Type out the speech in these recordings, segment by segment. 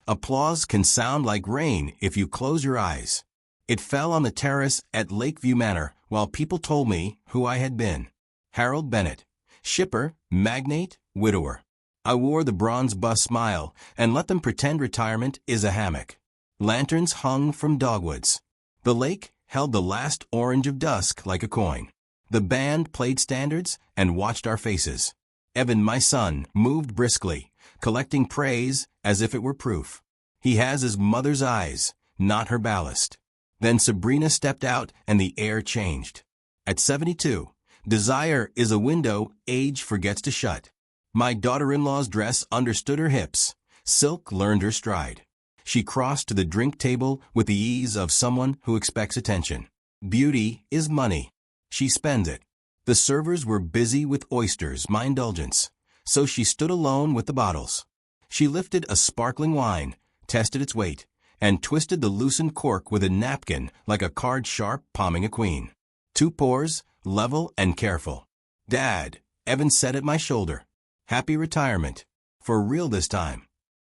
Applause can sound like rain if you close your eyes. It fell on the terrace at Lakeview Manor while people told me who I had been. Harold Bennett, shipper, magnate, widower. I wore the bronze bus smile and let them pretend retirement is a hammock. Lanterns hung from dogwoods. The lake held the last orange of dusk like a coin. The band played standards and watched our faces. Evan, my son, moved briskly, collecting praise as if it were proof. He has his mother's eyes, not her ballast. Then Sabrina stepped out and the air changed. At 72, desire is a window age forgets to shut. My daughter-in-law's dress understood her hips. Silk learned her stride. She crossed to the drink table with the ease of someone who expects attention. Beauty is money. She spends it. The servers were busy with oysters, my indulgence, so she stood alone with the bottles. She lifted a sparkling wine, tested its weight, and twisted the loosened cork with a napkin like a card sharp palming a queen. 2 pours, level and careful. Dad, Evan said at my shoulder. Happy retirement. For real this time.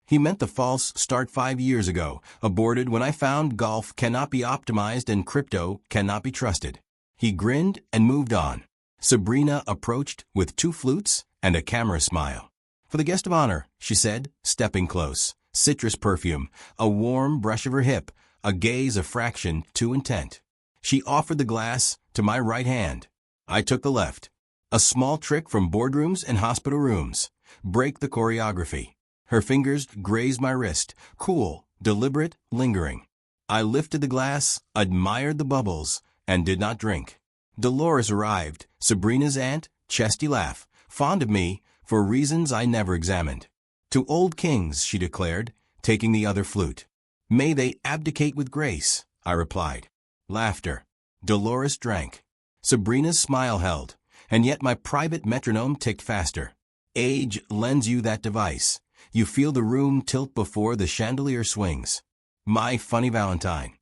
He meant the false start 5 years ago, aborted when I found golf cannot be optimized and crypto cannot be trusted. He grinned and moved on. Sabrina approached with 2 flutes and a camera smile. For the guest of honor, she said, stepping close. Citrus perfume, a warm brush of her hip, a gaze a fraction too intent. She offered the glass to my right hand. I took the left. A small trick from boardrooms and hospital rooms. Break the choreography. Her fingers grazed my wrist, cool, deliberate, lingering. I lifted the glass, admired the bubbles, and did not drink. Dolores arrived, Sabrina's aunt, chesty laugh, fond of me, for reasons I never examined. To old kings, she declared, taking the other flute. May they abdicate with grace, I replied. Laughter. Dolores drank. Sabrina's smile held, and yet my private metronome ticked faster. Age lends you that device. You feel the room tilt before the chandelier swings. My funny Valentine.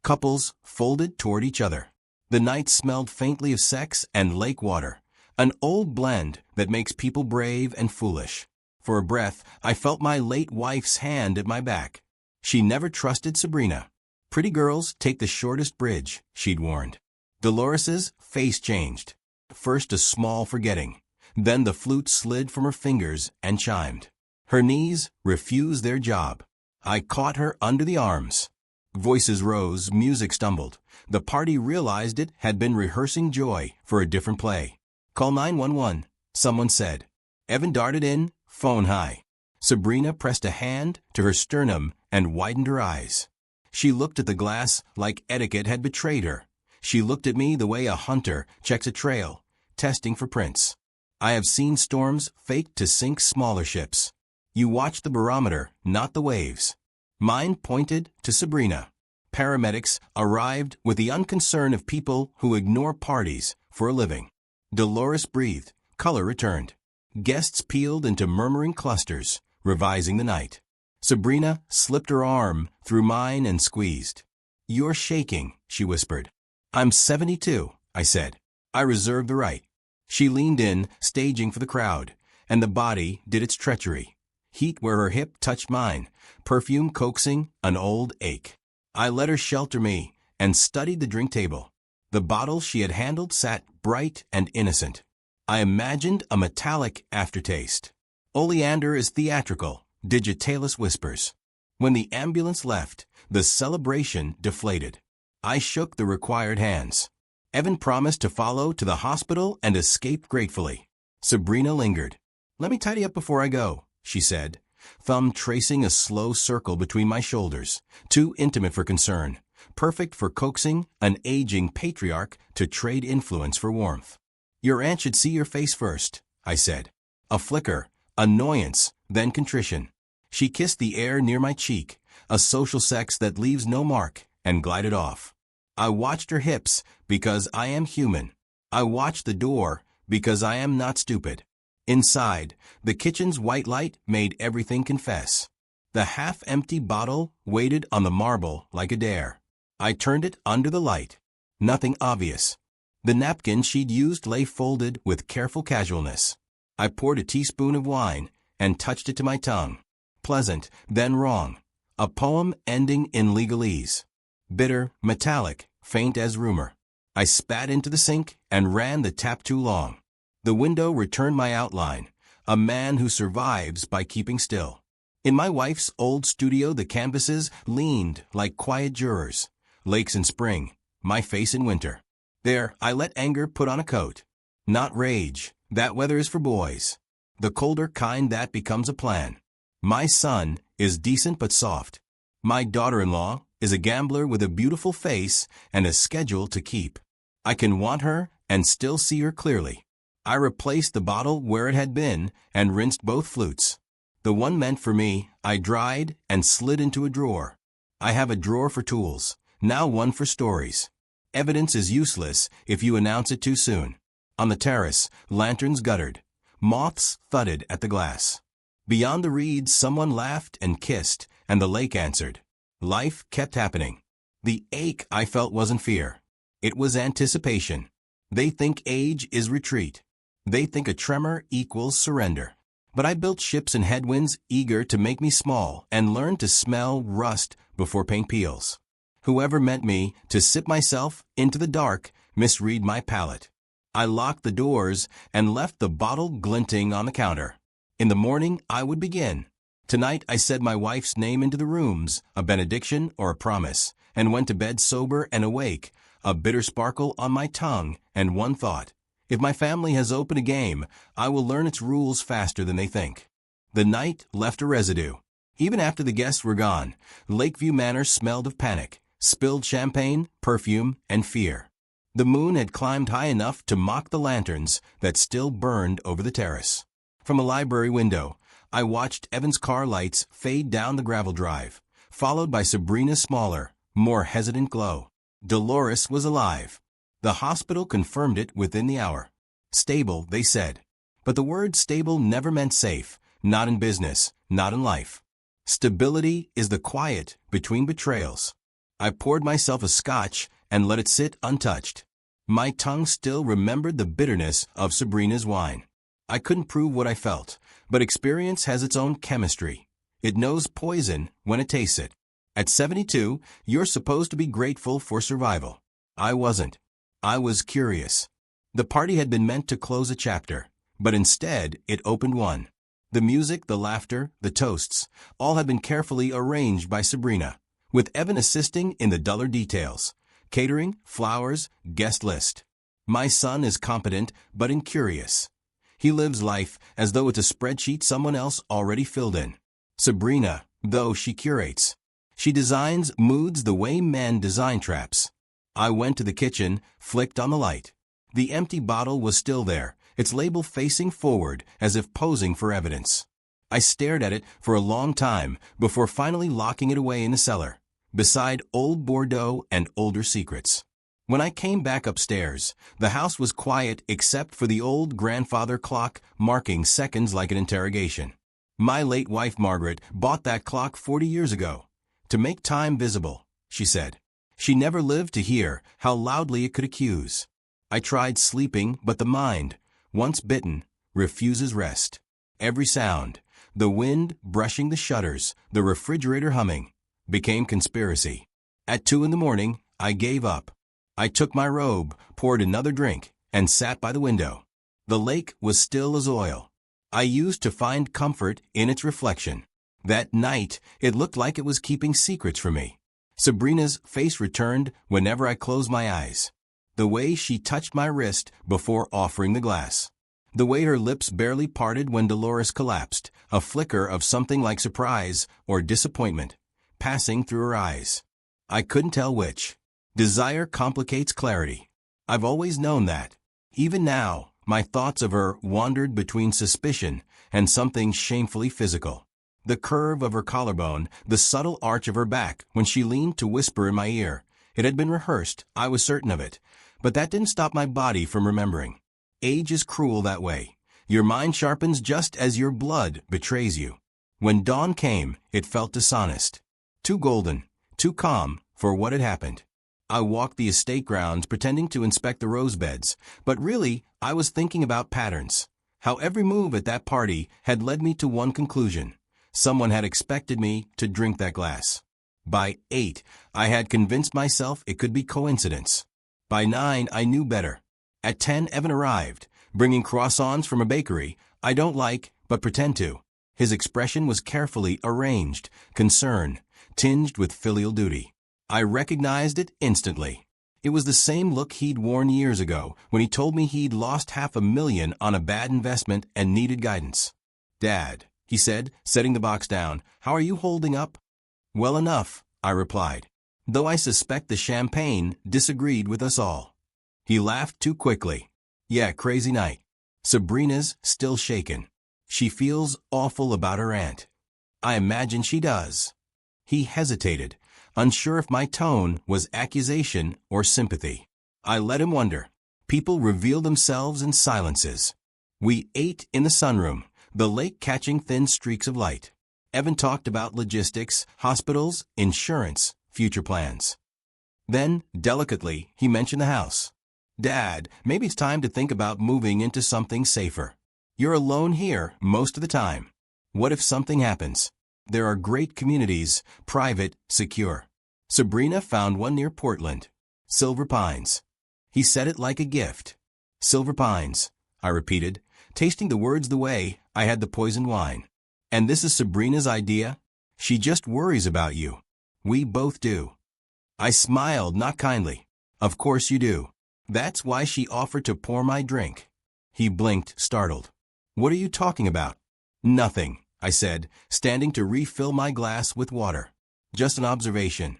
Couples folded toward each other. The night smelled faintly of sex and lake water, an old blend that makes people brave and foolish. For a breath, I felt my late wife's hand at my back. She never trusted Sabrina. Pretty girls take the shortest bridge, she'd warned. Dolores's face changed. First a small forgetting. Then the flute slid from her fingers and chimed. Her knees refused their job. I caught her under the arms. Voices rose, music stumbled. The party realized it had been rehearsing joy for a different play. Call 911, someone said. Evan darted in, phone high. Sabrina pressed a hand to her sternum and widened her eyes. She looked at the glass like etiquette had betrayed her. She looked at me the way a hunter checks a trail, testing for prints. I have seen storms faked to sink smaller ships. You watch the barometer, not the waves. Mine pointed to Sabrina. Paramedics arrived with the unconcern of people who ignore parties for a living. Dolores breathed. Color returned. Guests peeled into murmuring clusters, revising the night. Sabrina slipped her arm through mine and squeezed. You're shaking, she whispered. I'm 72, I said. I reserve the right. She leaned in, staging for the crowd, and the body did its treachery. Heat where her hip touched mine, perfume coaxing an old ache. I let her shelter me and studied the drink table. The bottle she had handled sat bright and innocent. I imagined a metallic aftertaste. Oleander is theatrical, digitalis whispers. When the ambulance left, the celebration deflated. I shook the required hands. Evan promised to follow to the hospital and escape gratefully. Sabrina lingered. Let me tidy up before I go, she said, thumb tracing a slow circle between my shoulders, too intimate for concern, perfect for coaxing an aging patriarch to trade influence for warmth. Your aunt should see your face first, I said. A flicker, annoyance, then contrition. She kissed the air near my cheek, a social sex that leaves no mark, and glided off. I watched her hips because I am human. I watched the door because I am not stupid. Inside, the kitchen's white light made everything confess. The half-empty bottle waited on the marble like a dare. I turned it under the light. Nothing obvious. The napkin she'd used lay folded with careful casualness. I poured a teaspoon of wine and touched it to my tongue. Pleasant, then wrong. A poem ending in legalese. Bitter, metallic, faint as rumor. I spat into the sink and ran the tap too long. The window returned my outline, a man who survives by keeping still. In my wife's old studio, the canvases leaned like quiet jurors. Lakes in spring, my face in winter. There, I let anger put on a coat. Not rage, that weather is for boys. The colder kind that becomes a plan. My son is decent but soft. My daughter-in-law is a gambler with a beautiful face and a schedule to keep. I can want her and still see her clearly. I replaced the bottle where it had been and rinsed both flutes. The one meant for me, I dried and slid into a drawer. I have a drawer for tools, now one for stories. Evidence is useless if you announce it too soon. On the terrace, lanterns guttered. Moths thudded at the glass. Beyond the reeds, someone laughed and kissed, and the lake answered. Life kept happening. The ache I felt wasn't fear. It was anticipation. They think age is retreat. They think a tremor equals surrender. But I built ships in headwinds eager to make me small and learned to smell rust before paint peels. Whoever meant me to sip myself into the dark misread my palate. I locked the doors and left the bottle glinting on the counter. In the morning, I would begin. Tonight, I said my wife's name into the rooms, a benediction or a promise, and went to bed sober and awake, a bitter sparkle on my tongue and one thought. If my family has opened a game, I will learn its rules faster than they think. The night left a residue. Even after the guests were gone, Lakeview Manor smelled of panic, spilled champagne, perfume, and fear. The moon had climbed high enough to mock the lanterns that still burned over the terrace. From a library window, I watched Evan's car lights fade down the gravel drive, followed by Sabrina's smaller, more hesitant glow. Dolores was alive. The hospital confirmed it within the hour. Stable, they said. But the word stable never meant safe, not in business, not in life. Stability is the quiet between betrayals. I poured myself a scotch and let it sit untouched. My tongue still remembered the bitterness of Sabrina's wine. I couldn't prove what I felt, but experience has its own chemistry. It knows poison when it tastes it. At 72, you're supposed to be grateful for survival. I wasn't. I was curious. The party had been meant to close a chapter, but instead it opened one. The music, the laughter, the toasts, all had been carefully arranged by Sabrina, with Evan assisting in the duller details. Catering, flowers, guest list. My son is competent but incurious. He lives life as though it's a spreadsheet someone else already filled in. Sabrina, though, she curates. She designs moods the way men design traps. I went to the kitchen, flicked on the light. The empty bottle was still there, its label facing forward as if posing for evidence. I stared at it for a long time before finally locking it away in the cellar, beside old Bordeaux and older secrets. When I came back upstairs, the house was quiet except for the old grandfather clock marking seconds like an interrogation. My late wife Margaret bought that clock 40 years ago. To make time visible, she said. She never lived to hear how loudly it could accuse. I tried sleeping, but the mind, once bitten, refuses rest. Every sound, the wind brushing the shutters, the refrigerator humming, became conspiracy. At 2 a.m, I gave up. I took my robe, poured another drink, and sat by the window. The lake was still as oil. I used to find comfort in its reflection. That night, it looked like it was keeping secrets from me. Sabrina's face returned whenever I closed my eyes. The way she touched my wrist before offering the glass. The way her lips barely parted when Dolores collapsed, a flicker of something like surprise or disappointment, passing through her eyes. I couldn't tell which. Desire complicates clarity. I've always known that. Even now, my thoughts of her wandered between suspicion and something shamefully physical. The curve of her collarbone, the subtle arch of her back when she leaned to whisper in my ear. It had been rehearsed, I was certain of it. But that didn't stop my body from remembering. Age is cruel that way. Your mind sharpens just as your blood betrays you. When dawn came, it felt dishonest. Too golden, too calm for what had happened. I walked the estate grounds pretending to inspect the rose beds, but really I was thinking about patterns. How every move at that party had led me to one conclusion. Someone had expected me to drink that glass. By 8, I had convinced myself it could be coincidence. By 9, I knew better. At 10, Evan arrived, bringing croissants from a bakery I don't like but pretend to. His expression was carefully arranged, concern, tinged with filial duty. I recognized it instantly. It was the same look he'd worn years ago when he told me he'd lost $500,000 on a bad investment and needed guidance. "Dad," he said, setting the box down, "how are you holding up?" "Well enough," I replied, though I suspect the champagne disagreed with us all. He laughed too quickly. "Yeah, crazy night. Sabrina's still shaken. She feels awful about her aunt." "I imagine she does." He hesitated, unsure if my tone was accusation or sympathy. I let him wonder. People reveal themselves in silences. We ate in the sunroom, the lake catching thin streaks of light. Evan talked about logistics, hospitals, insurance, future plans. Then, delicately, he mentioned the house. "Dad, maybe it's time to think about moving into something safer. You're alone here most of the time. What if something happens? There are great communities, private, secure. Sabrina found one near Portland. Silver Pines." He said it like a gift. "Silver Pines," I repeated, tasting the words the way I had the poisoned wine. "And this is Sabrina's idea? She just worries about you." "We both do." I smiled, not kindly. "Of course you do. That's why she offered to pour my drink." He blinked, startled. "What are you talking about?" "Nothing," I said, standing to refill my glass with water. "Just an observation."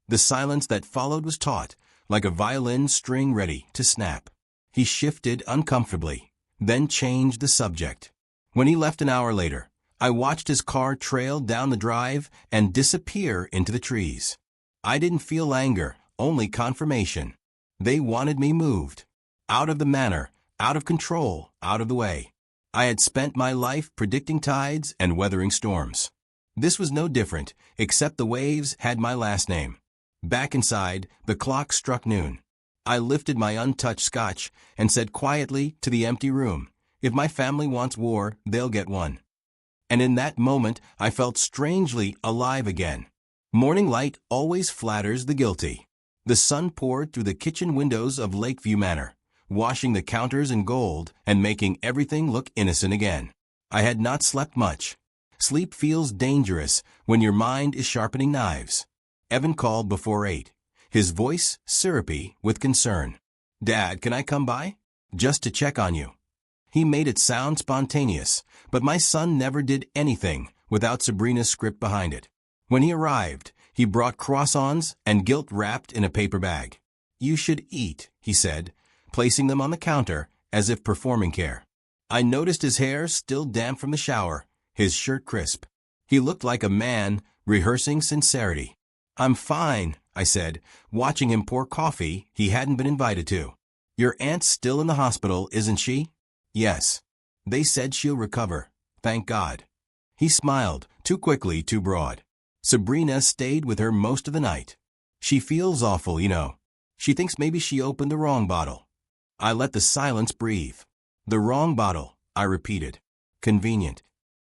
The silence that followed was taut, like a violin string ready to snap. He shifted uncomfortably, then changed the subject. When he left an hour later, I watched his car trail down the drive and disappear into the trees. I didn't feel anger, only confirmation. They wanted me moved. Out of the manor, out of control, out of the way. I had spent my life predicting tides and weathering storms. This was no different, except the waves had my last name. Back inside, the clock struck noon. I lifted my untouched scotch and said quietly to the empty room, "If my family wants war, they'll get one." And in that moment, I felt strangely alive again. Morning light always flatters the guilty. The sun poured through the kitchen windows of Lakeview Manor, washing the counters in gold and making everything look innocent again. I had not slept much. Sleep feels dangerous when your mind is sharpening knives. Evan called before 8, his voice syrupy with concern. "Dad, can I come by? Just to check on you." He made it sound spontaneous, but my son never did anything without Sabrina's script behind it. When he arrived, he brought croissants and guilt wrapped in a paper bag. "You should eat," he said, placing them on the counter as if performing care. I noticed his hair still damp from the shower, his shirt crisp. He looked like a man rehearsing sincerity. "I'm fine," I said, watching him pour coffee he hadn't been invited to. "Your aunt's still in the hospital, isn't she?" "Yes. They said she'll recover. Thank God." He smiled, too quickly, too broad. "Sabrina stayed with her most of the night. She feels awful, you know. She thinks maybe she opened the wrong bottle." I let the silence breathe. "The wrong bottle," I repeated. "Convenient."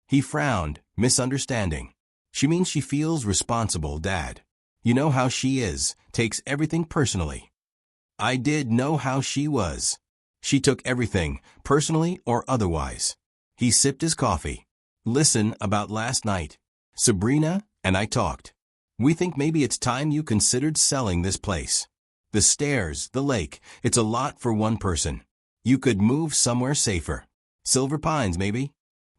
He frowned, misunderstanding. "She means she feels responsible, Dad. You know how she is, takes everything personally." I did know how she was. She took everything, personally or otherwise. He sipped his coffee. "Listen, about last night. Sabrina and I talked. We think maybe it's time you considered selling this place. The stairs, the lake, it's a lot for one person. You could move somewhere safer. Silver Pines, maybe?"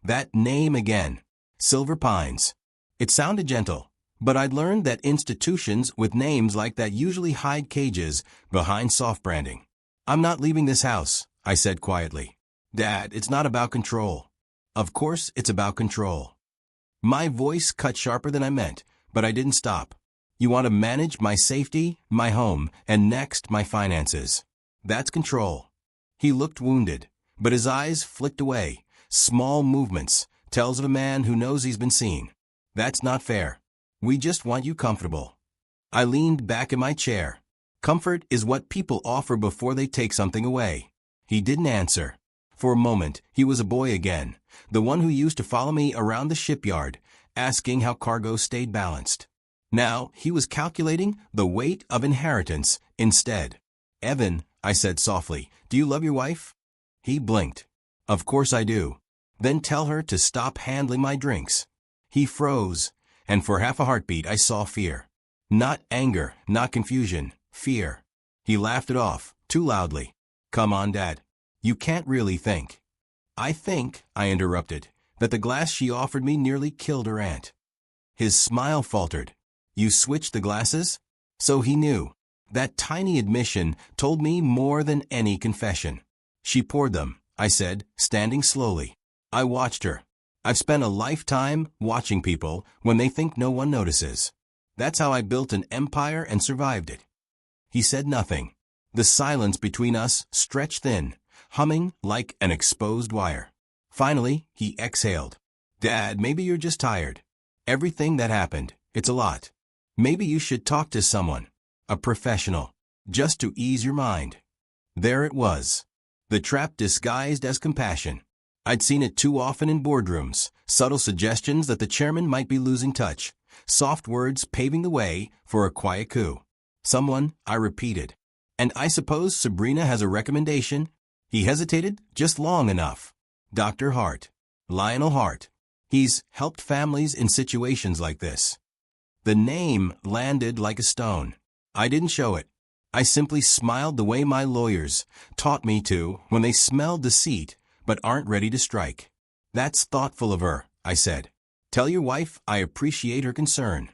That name again. Silver Pines. It sounded gentle, but I'd learned that institutions with names like that usually hide cages behind soft branding. "I'm not leaving this house," I said quietly. "Dad, it's not about control." "Of course it's about control." My voice cut sharper than I meant, but I didn't stop. "You want to manage my safety, my home, and next, my finances. That's control." He looked wounded, but his eyes flicked away. Small movements, tells of a man who knows he's been seen. "That's not fair. We just want you comfortable." I leaned back in my chair. Comfort is what people offer before they take something away. He didn't answer. For a moment, he was a boy again, the one who used to follow me around the shipyard, asking how cargo stayed balanced. Now he was calculating the weight of inheritance instead. "Evan," I said softly, "do you love your wife?" He blinked. "Of course I do." "Then tell her to stop handling my drinks." He froze, and for half a heartbeat I saw fear. Not anger, not confusion, fear. He laughed it off, too loudly. "Come on, Dad. You can't really think." "I think," I interrupted, "that the glass she offered me nearly killed her aunt." His smile faltered. "You switched the glasses?" So he knew. That tiny admission told me more than any confession. "She poured them," I said, standing slowly. I watched her. I've spent a lifetime watching people when they think no one notices. That's how I built an empire and survived it. He said nothing. The silence between us stretched thin, humming like an exposed wire. Finally, he exhaled. "Dad, maybe you're just tired. Everything that happened, it's a lot. Maybe you should talk to someone, a professional, just to ease your mind." There it was. The trap disguised as compassion. I'd seen it too often in boardrooms, subtle suggestions that the chairman might be losing touch, soft words paving the way for a quiet coup. "Someone," I repeated. "And I suppose Sabrina has a recommendation?" He hesitated just long enough. "Dr. Hart. Lionel Hart. He's helped families in situations like this." The name landed like a stone. I didn't show it. I simply smiled the way my lawyers taught me to when they smell deceit but aren't ready to strike. "That's thoughtful of her," I said. "Tell your wife I appreciate her concern."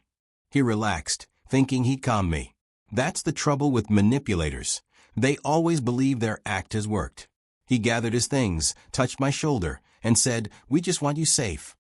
He relaxed, thinking he'd calm me. That's the trouble with manipulators. They always believe their act has worked. He gathered his things, touched my shoulder, and said, "We just want you safe."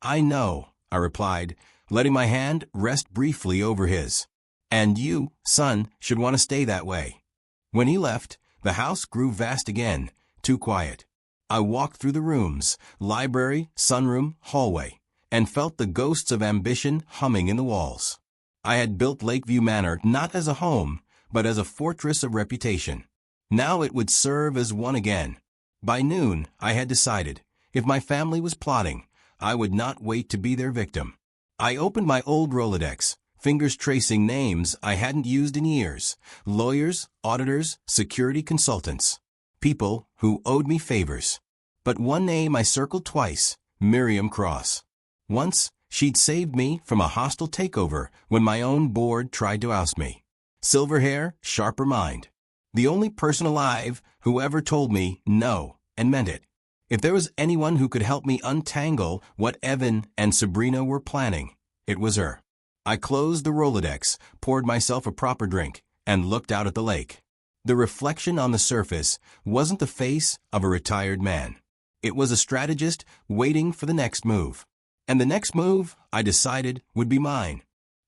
"I know," I replied, letting my hand rest briefly over his. "And you, son, should want to stay that way." When he left, the house grew vast again, too quiet. I walked through the rooms, library, sunroom, hallway, and felt the ghosts of ambition humming in the walls. I had built Lakeview Manor not as a home, but as a fortress of reputation. Now it would serve as one again. By noon, I had decided, if my family was plotting, I would not wait to be their victim. I opened my old Rolodex, fingers tracing names I hadn't used in years, lawyers, auditors, security consultants, people who owed me favors. But one name I circled twice, Miriam Cross. Once, she'd saved me from a hostile takeover when my own board tried to oust me. Silver hair, sharper mind. The only person alive who ever told me no and meant it. If there was anyone who could help me untangle what Evan and Sabrina were planning, it was her. I closed the Rolodex, poured myself a proper drink, and looked out at the lake. The reflection on the surface wasn't the face of a retired man. It was a strategist waiting for the next move. And the next move, I decided, would be mine.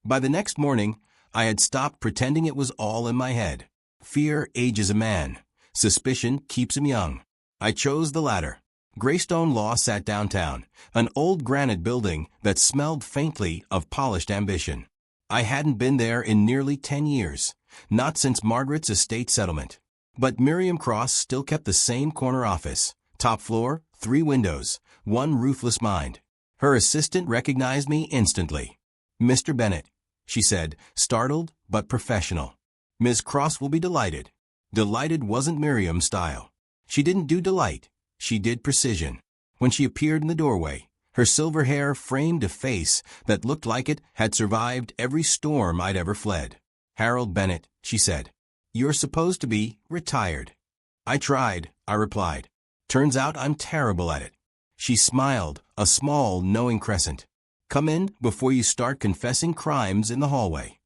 By the next morning, I had stopped pretending it was all in my head. Fear ages a man. Suspicion keeps him young. I chose the latter. Greystone Law sat downtown, an old granite building that smelled faintly of polished ambition. I hadn't been there in nearly 10 years, not since Margaret's estate settlement. But Miriam Cross still kept the same corner office, top floor, 3 windows, one ruthless mind. Her assistant recognized me instantly. "Mr. Bennett," she said, startled but professional. "Ms. Cross will be delighted." Delighted wasn't Miriam's style. She didn't do delight. She did precision. When she appeared in the doorway, her silver hair framed a face that looked like it had survived every storm I'd ever fled. "Harold Bennett," she said. "You're supposed to be retired." "I tried," I replied. "Turns out I'm terrible at it." She smiled, a small, knowing crescent. "Come in before you start confessing crimes in the hallway."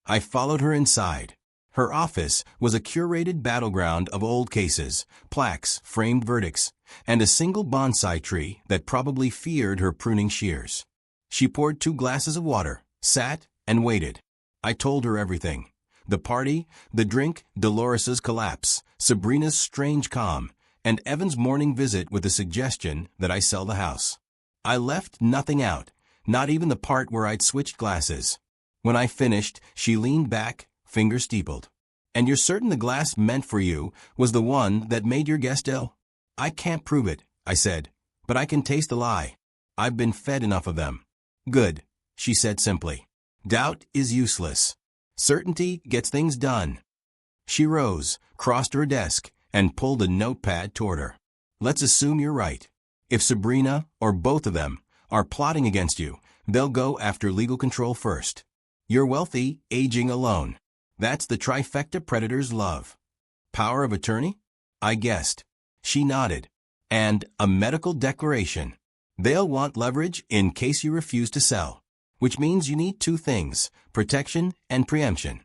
I followed her inside. Her office was a curated battleground of old cases, plaques, framed verdicts, and a single bonsai tree that probably feared her pruning shears. She poured 2 glasses of water, sat, and waited. I told her everything. The party, the drink, Dolores's collapse, Sabrina's strange calm, and Evan's morning visit with the suggestion that I sell the house. I left nothing out, not even the part where I'd switched glasses. When I finished, she leaned back, fingers steepled. "And you're certain the glass meant for you was the one that made your guest ill?" "I can't prove it," I said, "but I can taste the lie. I've been fed enough of them." Good, she said simply. Doubt is useless. Certainty gets things done. She rose, crossed her desk, and pulled a notepad toward her. Let's assume you're right. If Sabrina, or both of them, are plotting against you, they'll go after legal control first. You're wealthy, aging alone. That's the trifecta predators love. Power of attorney? I guessed. She nodded. And a medical declaration. They'll want leverage in case you refuse to sell, which means you need two things, protection and preemption.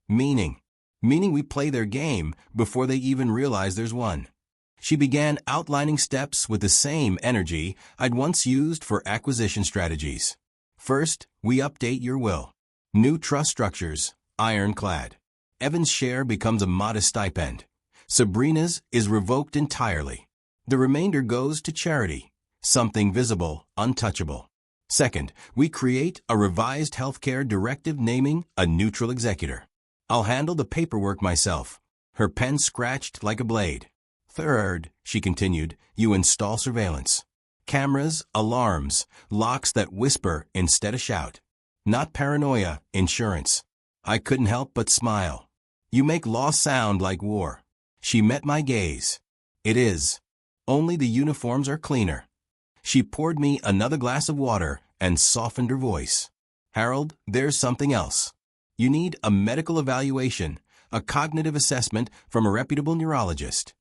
Meaning we play their game before they even realize there's one. She began outlining steps with the same energy I'd once used for acquisition strategies. First, we update your will. New trust structures, ironclad. Evan's share becomes a modest stipend. Sabrina's is revoked entirely. The remainder goes to charity, something visible, untouchable. Second, we create a revised healthcare directive naming a neutral executor. I'll handle the paperwork myself. Her pen scratched like a blade. Third, she continued, you install surveillance. Cameras, alarms, locks that whisper instead of shout. Not paranoia, insurance. I couldn't help but smile. You make law sound like war. She met my gaze. It is. Only the uniforms are cleaner. She poured me another glass of water and softened her voice. Harold, there's something else. You need a medical evaluation, a cognitive assessment from a reputable neurologist.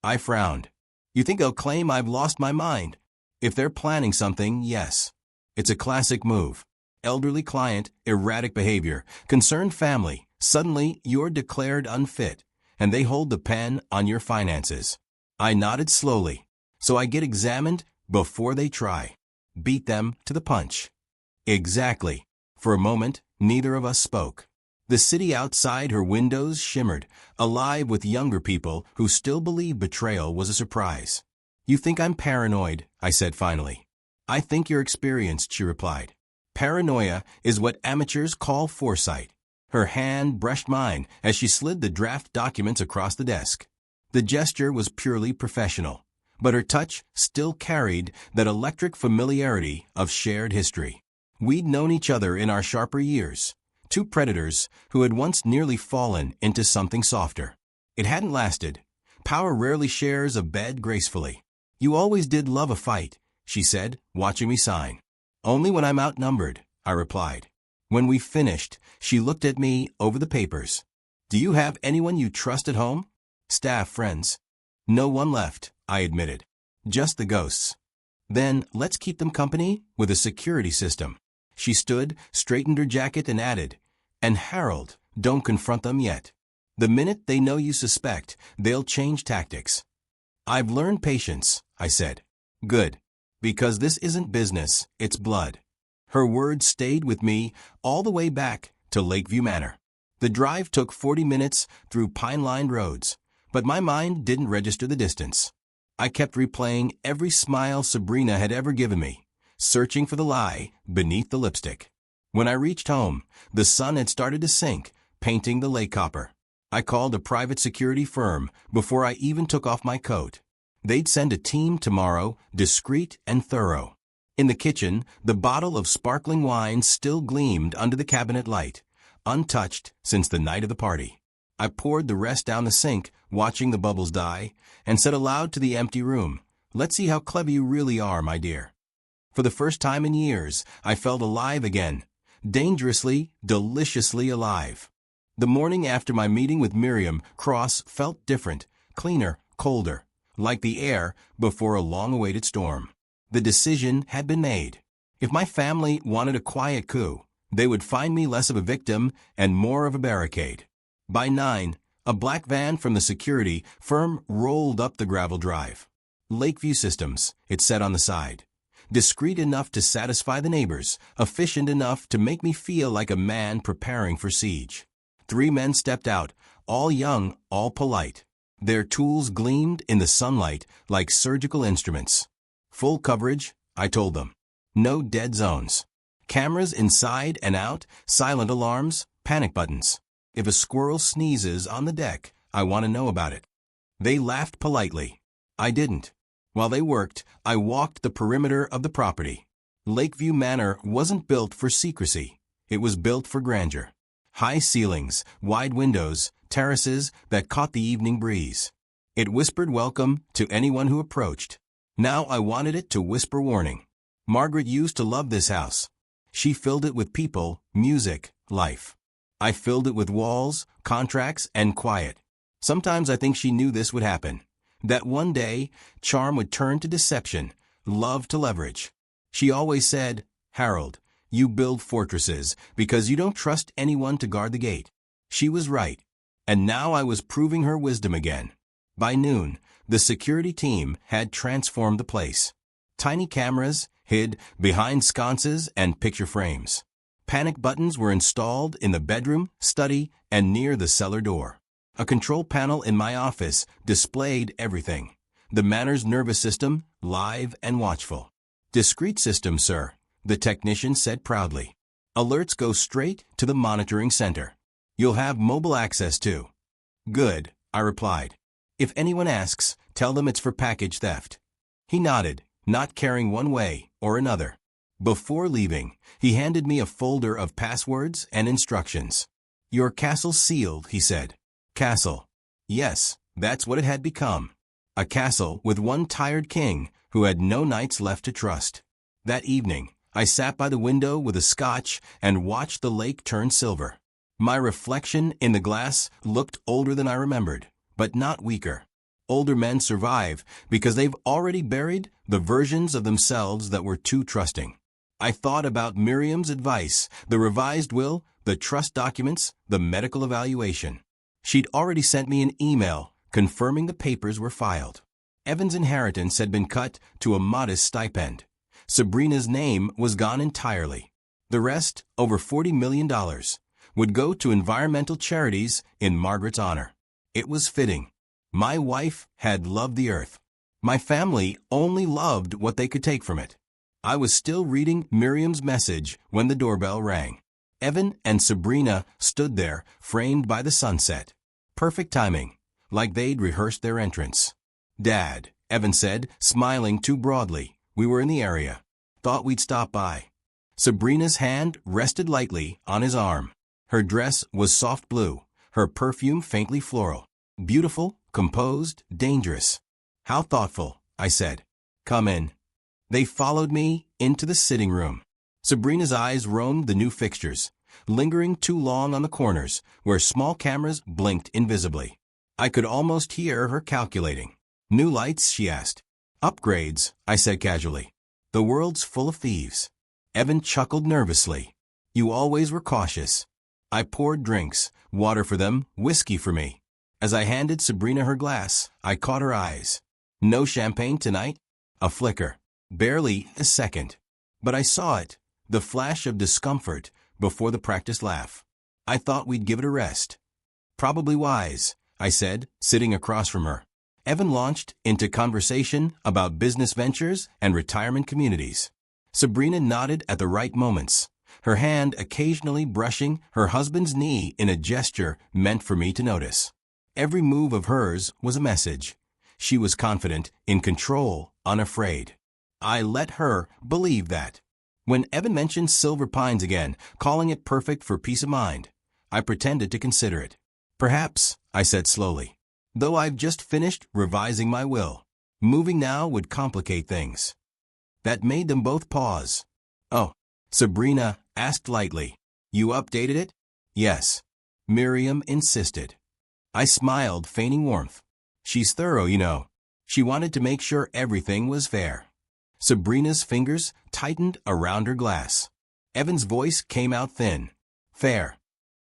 I frowned. You think they'll claim I've lost my mind? If they're planning something, yes. It's a classic move. Elderly client, erratic behavior, concerned family, suddenly you're declared unfit, and they hold the pen on your finances. I nodded slowly. So I get examined before they try. Beat them to the punch. Exactly. For a moment, neither of us spoke. The city outside her windows shimmered, alive with younger people who still believed betrayal was a surprise. You think I'm paranoid, I said finally. I think you're experienced, she replied. Paranoia is what amateurs call foresight. Her hand brushed mine as she slid the draft documents across the desk. The gesture was purely professional, but her touch still carried that electric familiarity of shared history. We'd known each other in our sharper years, two predators who had once nearly fallen into something softer. It hadn't lasted. Power rarely shares a bed gracefully. You always did love a fight, she said, watching me sign. Only when I'm outnumbered, I replied. When we finished, she looked at me over the papers. Do you have anyone you trust at home? Staff friends. No one left, I admitted. Just the ghosts. Then let's keep them company with a security system. She stood, straightened her jacket and added, and Harold, don't confront them yet. The minute they know you suspect, they'll change tactics. I've learned patience, I said. Good. Because this isn't business, it's blood. Her words stayed with me all the way back to Lakeview Manor. The drive took 40 minutes through pine-lined roads, but my mind didn't register the distance. I kept replaying every smile Sabrina had ever given me, searching for the lie beneath the lipstick. When I reached home, the sun had started to sink, painting the lake copper. I called a private security firm before I even took off my coat. They'd send a team tomorrow, discreet and thorough. In the kitchen, the bottle of sparkling wine still gleamed under the cabinet light, untouched since the night of the party. I poured the rest down the sink, watching the bubbles die, and said aloud to the empty room, "Let's see how clever you really are, my dear." For the first time in years, I felt alive again, dangerously, deliciously alive. The morning after my meeting with Miriam Cross felt different, cleaner, colder, like the air before a long-awaited storm. The decision had been made. If my family wanted a quiet coup, they would find me less of a victim and more of a barricade. By 9, a black van from the security firm rolled up the gravel drive. Lakeview Systems, it said on the side. Discreet enough to satisfy the neighbors, efficient enough to make me feel like a man preparing for siege. 3 men stepped out, all young, all polite. Their tools gleamed in the sunlight like surgical instruments. Full coverage, I told them. No dead zones. Cameras inside and out, silent alarms, panic buttons. If a squirrel sneezes on the deck, I want to know about it. They laughed politely. I didn't. While they worked, I walked the perimeter of the property. Lakeview Manor wasn't built for secrecy. It was built for grandeur. High ceilings, wide windows, terraces that caught the evening breeze. It whispered welcome to anyone who approached. Now I wanted it to whisper warning. Margaret used to love this house. She filled it with people, music, life. I filled it with walls, contracts, and quiet. Sometimes I think she knew this would happen. That one day, charm would turn to deception, love to leverage. She always said, "Harold, you build fortresses because you don't trust anyone to guard the gate." She was right. And now I was proving her wisdom again. By noon, the security team had transformed the place. Tiny cameras hid behind sconces and picture frames. Panic buttons were installed in the bedroom, study, and near the cellar door. A control panel in my office displayed everything. The Manor's nervous system, live and watchful. "Discreet system, sir," the technician said proudly. "Alerts go straight to the monitoring center. You'll have mobile access too." "Good," I replied. "If anyone asks, tell them it's for package theft." He nodded, not caring one way or another. Before leaving, he handed me a folder of passwords and instructions. "Your castle's sealed," he said. Castle. Yes, that's what it had become. A castle with one tired king who had no knights left to trust. That evening, I sat by the window with a scotch and watched the lake turn silver. My reflection in the glass looked older than I remembered, but not weaker. Older men survive because they've already buried the versions of themselves that were too trusting. I thought about Miriam's advice, the revised will, the trust documents, the medical evaluation. She'd already sent me an email confirming the papers were filed. Evan's inheritance had been cut to a modest stipend. Sabrina's name was gone entirely. The rest, over $40 million, would go to environmental charities in Margaret's honor. It was fitting. My wife had loved the earth. My family only loved what they could take from it. I was still reading Miriam's message when the doorbell rang. Evan and Sabrina stood there, framed by the sunset. Perfect timing, like they'd rehearsed their entrance. "Dad," Evan said, smiling too broadly. We were in the area. "Thought we'd stop by." Sabrina's hand rested lightly on his arm. Her dress was soft blue, her perfume faintly floral. Beautiful, composed, dangerous. "How thoughtful," I said. "Come in." They followed me into the sitting room. Sabrina's eyes roamed the new fixtures, lingering too long on the corners, where small cameras blinked invisibly. I could almost hear her calculating. "New lights?" she asked. "Upgrades," I said casually. "The world's full of thieves." Evan chuckled nervously. "You always were cautious." I poured drinks, water for them, whiskey for me. As I handed Sabrina her glass, I caught her eyes. "No champagne tonight?" A flicker. Barely a second. But I saw it, the flash of discomfort before the practiced laugh. "I thought we'd give it a rest." "Probably wise," I said, sitting across from her. Evan launched into conversation about business ventures and retirement communities. Sabrina nodded at the right moments, her hand occasionally brushing her husband's knee in a gesture meant for me to notice. Every move of hers was a message. She was confident, in control, unafraid. I let her believe that. When Evan mentioned Silver Pines again, calling it perfect for peace of mind, I pretended to consider it. "Perhaps," I said slowly, "though I've just finished revising my will. Moving now would complicate things." That made them both pause. "Oh," Sabrina asked lightly. "You updated it?" "Yes." Miriam insisted. I smiled, feigning warmth. "She's thorough, you know." She wanted to make sure everything was fair. Sabrina's fingers tightened around her glass. Evan's voice came out thin. "Fair.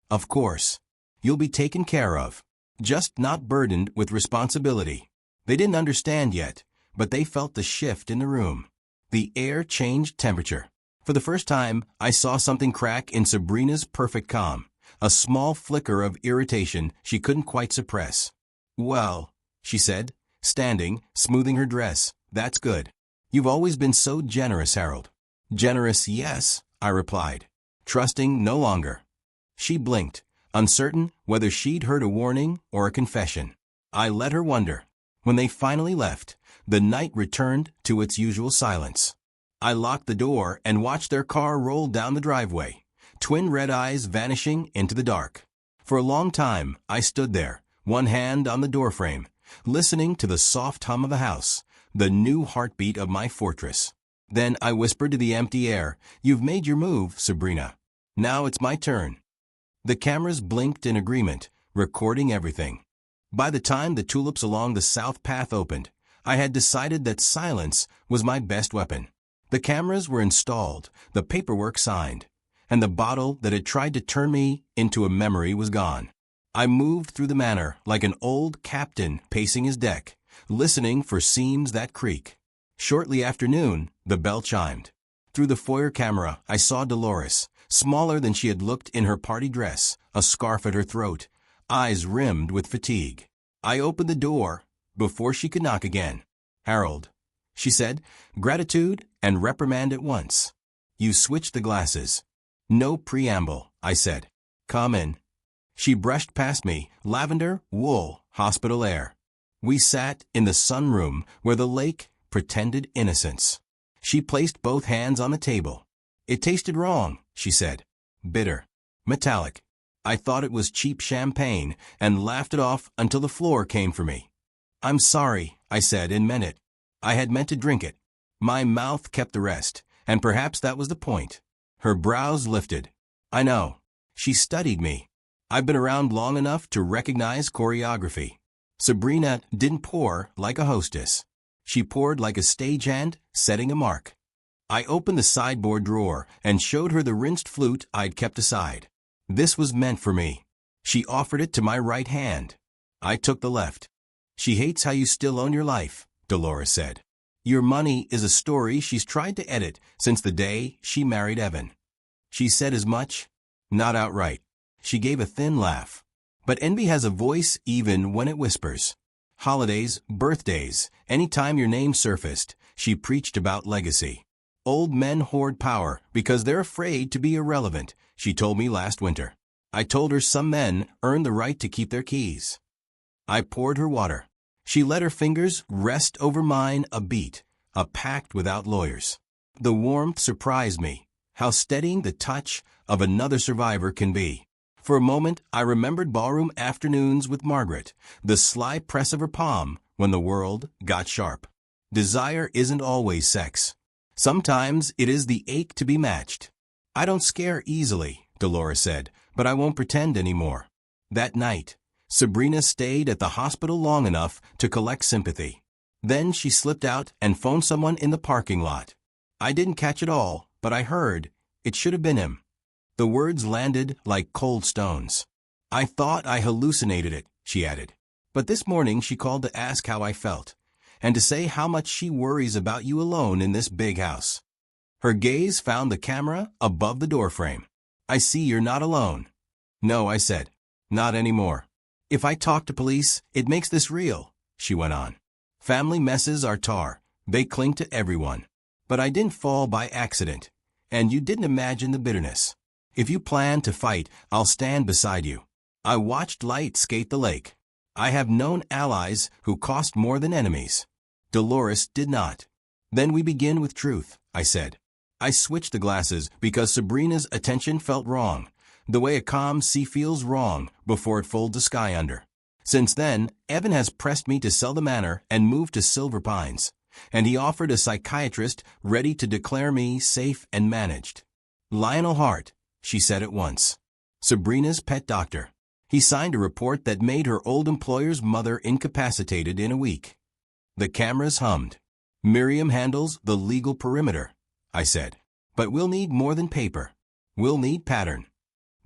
Of course. You'll be taken care of. Just not burdened with responsibility." They didn't understand yet, but they felt the shift in the room. The air changed temperature. For the first time, I saw something crack in Sabrina's perfect calm, a small flicker of irritation she couldn't quite suppress. "Well," she said, standing, smoothing her dress, "that's good. You've always been so generous, Harold." "Generous, yes," I replied. "Trusting, no longer." She blinked, uncertain whether she'd heard a warning or a confession. I let her wonder. When they finally left, the night returned to its usual silence. I locked the door and watched their car roll down the driveway, twin red eyes vanishing into the dark. For a long time, I stood there, one hand on the doorframe, listening to the soft hum of the house, the new heartbeat of my fortress. Then I whispered to the empty air, "You've made your move, Sabrina. Now it's my turn." The cameras blinked in agreement, recording everything. By the time the tulips along the south path opened, I had decided that silence was my best weapon. The cameras were installed, the paperwork signed, and the bottle that had tried to turn me into a memory was gone. I moved through the manor like an old captain pacing his deck, listening for seams that creak. Shortly after noon, the bell chimed. Through the foyer camera, I saw Dolores, smaller than she had looked in her party dress, a scarf at her throat, eyes rimmed with fatigue. I opened the door before she could knock again. "Harold," she said, gratitude and reprimand at once. "You switched the glasses." "No preamble," I said. "Come in." She brushed past me, lavender, wool, hospital air. We sat in the sunroom where the lake pretended innocence. She placed both hands on the table. "It tasted wrong," she said. "Bitter. Metallic." I thought it was cheap champagne and laughed it off until the floor came for me. "I'm sorry," I said and meant it. I had meant to drink it. My mouth kept the rest, and perhaps that was the point. Her brows lifted. "I know." She studied me. I've been around long enough to recognize choreography. Sabrina didn't pour like a hostess. She poured like a stagehand, setting a mark. I opened the sideboard drawer and showed her the rinsed flute I'd kept aside. This was meant for me. She offered it to my right hand. I took the left. "She hates how you still own your life," Dolores said. "Your money is a story she's tried to edit since the day she married Evan." She said as much? Not outright. She gave a thin laugh. "But envy has a voice even when it whispers." Holidays, birthdays, any time your name surfaced, she preached about legacy. "Old men hoard power because they're afraid to be irrelevant," she told me last winter. I told her some men earn the right to keep their keys. I poured her water. She let her fingers rest over mine a beat, a pact without lawyers. The warmth surprised me, how steadying the touch of another survivor can be. For a moment, I remembered ballroom afternoons with Margaret, the sly press of her palm when the world got sharp. Desire isn't always sex. Sometimes it is the ache to be matched. "I don't scare easily," Dolores said, "but I won't pretend anymore." That night, Sabrina stayed at the hospital long enough to collect sympathy. Then she slipped out and phoned someone in the parking lot. I didn't catch it all, but I heard, "It should have been him." The words landed like cold stones. "I thought I hallucinated it," she added. "But this morning she called to ask how I felt, and to say how much she worries about you alone in this big house." Her gaze found the camera above the doorframe. "I see you're not alone." "No," I said. "Not anymore. If I talk to police, it makes this real," she went on. "Family messes are tar. They cling to everyone. But I didn't fall by accident, and you didn't imagine the bitterness. If you plan to fight, I'll stand beside you." I watched light skate the lake. I have known allies who cost more than enemies. Dolores did not. "Then we begin with truth," I said. I switched the glasses because Sabrina's attention felt wrong, the way a calm sea feels wrong before it folds the sky under. Since then, Evan has pressed me to sell the manor and move to Silver Pines, and he offered a psychiatrist ready to declare me safe and managed. "Lionel Hart," she said at once. "Sabrina's pet doctor. He signed a report that made her old employer's mother incapacitated in a week." The cameras hummed. "Miriam handles the legal perimeter," I said. "But we'll need more than paper. We'll need pattern."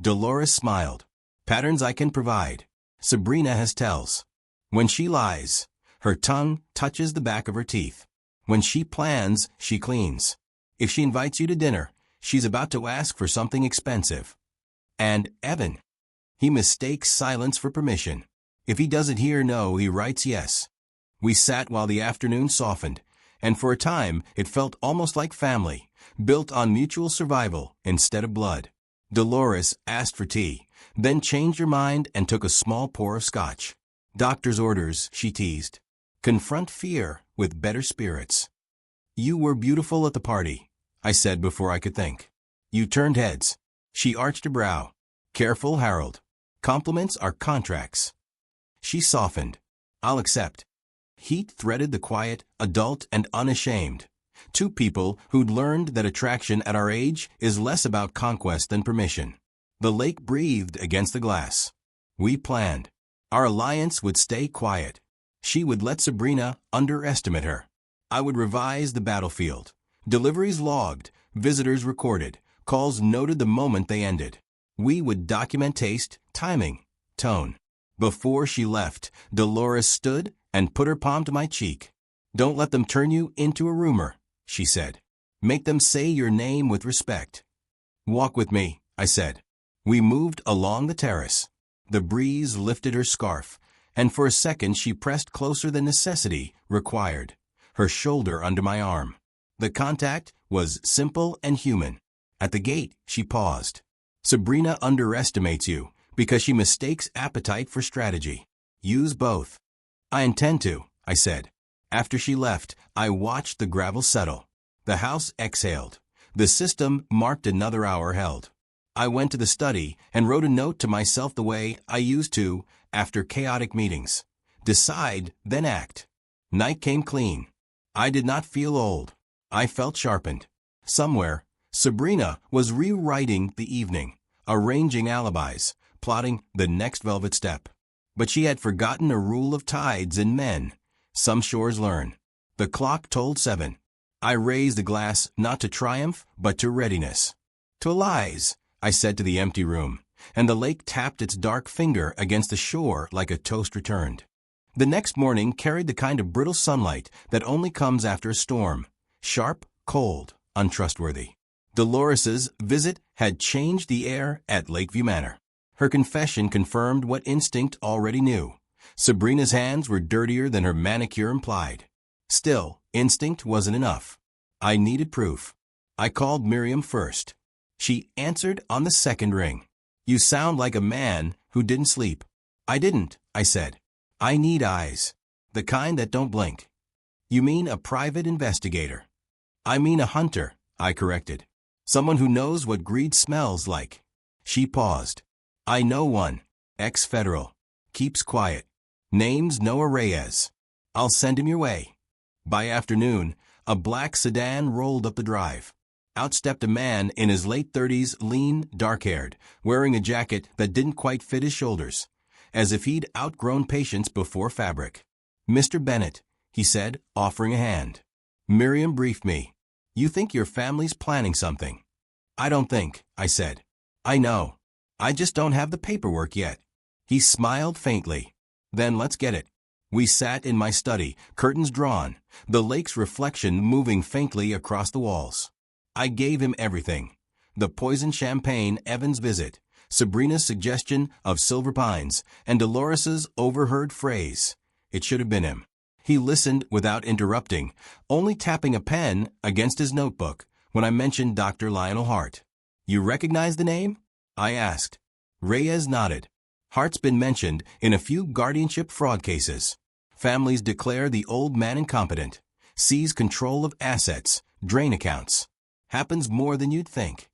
Dolores smiled. "Patterns I can provide. Sabrina has tells. When she lies, her tongue touches the back of her teeth. When she plans, she cleans. If she invites you to dinner, she's about to ask for something expensive. And Evan, he mistakes silence for permission. If he doesn't hear no, he writes yes." We sat while the afternoon softened, and for a time it felt almost like family, built on mutual survival instead of blood. Dolores asked for tea, then changed her mind and took a small pour of scotch. "Doctor's orders," she teased. "Confront fear with better spirits." You were beautiful at the party, I said before I could think. You turned heads. She arched a brow. Careful, Harold. Compliments are contracts. She softened. I'll accept. Heat threaded the quiet, adult, and unashamed. Two people who'd learned that attraction at our age is less about conquest than permission. The lake breathed against the glass. We planned. Our alliance would stay quiet. She would let Sabrina underestimate her. I would revise the battlefield. Deliveries logged, visitors recorded, calls noted the moment they ended. We would document taste, timing, tone. Before she left, Dolores stood and put her palm to my cheek. Don't let them turn you into a rumor, she said. Make them say your name with respect. Walk with me, I said. We moved along the terrace. The breeze lifted her scarf, and for a second she pressed closer than necessity required, her shoulder under my arm. The contact was simple and human. At the gate, she paused. Sabrina underestimates you because she mistakes appetite for strategy. Use both. I intend to, I said. After she left, I watched the gravel settle. The house exhaled. The system marked another hour held. I went to the study and wrote a note to myself the way I used to after chaotic meetings. Decide, then act. Night came clean. I did not feel old. I felt sharpened. Somewhere, Sabrina was rewriting the evening, arranging alibis, plotting the next velvet step. But she had forgotten a rule of tides and men. Some shores learn. The clock told 7. I raised a glass not to triumph, but to readiness. To lies, I said to the empty room, and the lake tapped its dark finger against the shore like a toast returned. The next morning carried the kind of brittle sunlight that only comes after a storm. Sharp, cold, untrustworthy. Dolores's visit had changed the air at Lakeview Manor. Her confession confirmed what instinct already knew. Sabrina's hands were dirtier than her manicure implied. Still, instinct wasn't enough. I needed proof. I called Miriam first. She answered on the second ring. You sound like a man who didn't sleep. I didn't, I said. I need eyes. The kind that don't blink. You mean a private investigator? I mean a hunter, I corrected. Someone who knows what greed smells like. She paused. I know one. Ex-federal. Keeps quiet. Name's Noah Reyes. I'll send him your way. By afternoon, a black sedan rolled up the drive. Out stepped a man in his late 30s, lean, dark-haired, wearing a jacket that didn't quite fit his shoulders, as if he'd outgrown patience before fabric. Mr. Bennett, he said, offering a hand. Miriam briefed me. You think your family's planning something? I don't think, I said. I know. I just don't have the paperwork yet. He smiled faintly. Then let's get it. We sat in my study, curtains drawn, the lake's reflection moving faintly across the walls. I gave him everything. The poisoned champagne Evans visit, Sabrina's suggestion of silver pines, and Dolores's overheard phrase. It should have been him. He listened without interrupting, only tapping a pen against his notebook when I mentioned Dr. Lionel Hart. You recognize the name? I asked. Reyes nodded. Hart's been mentioned in a few guardianship fraud cases. Families declare the old man incompetent, seize control of assets, drain accounts. Happens more than you'd think.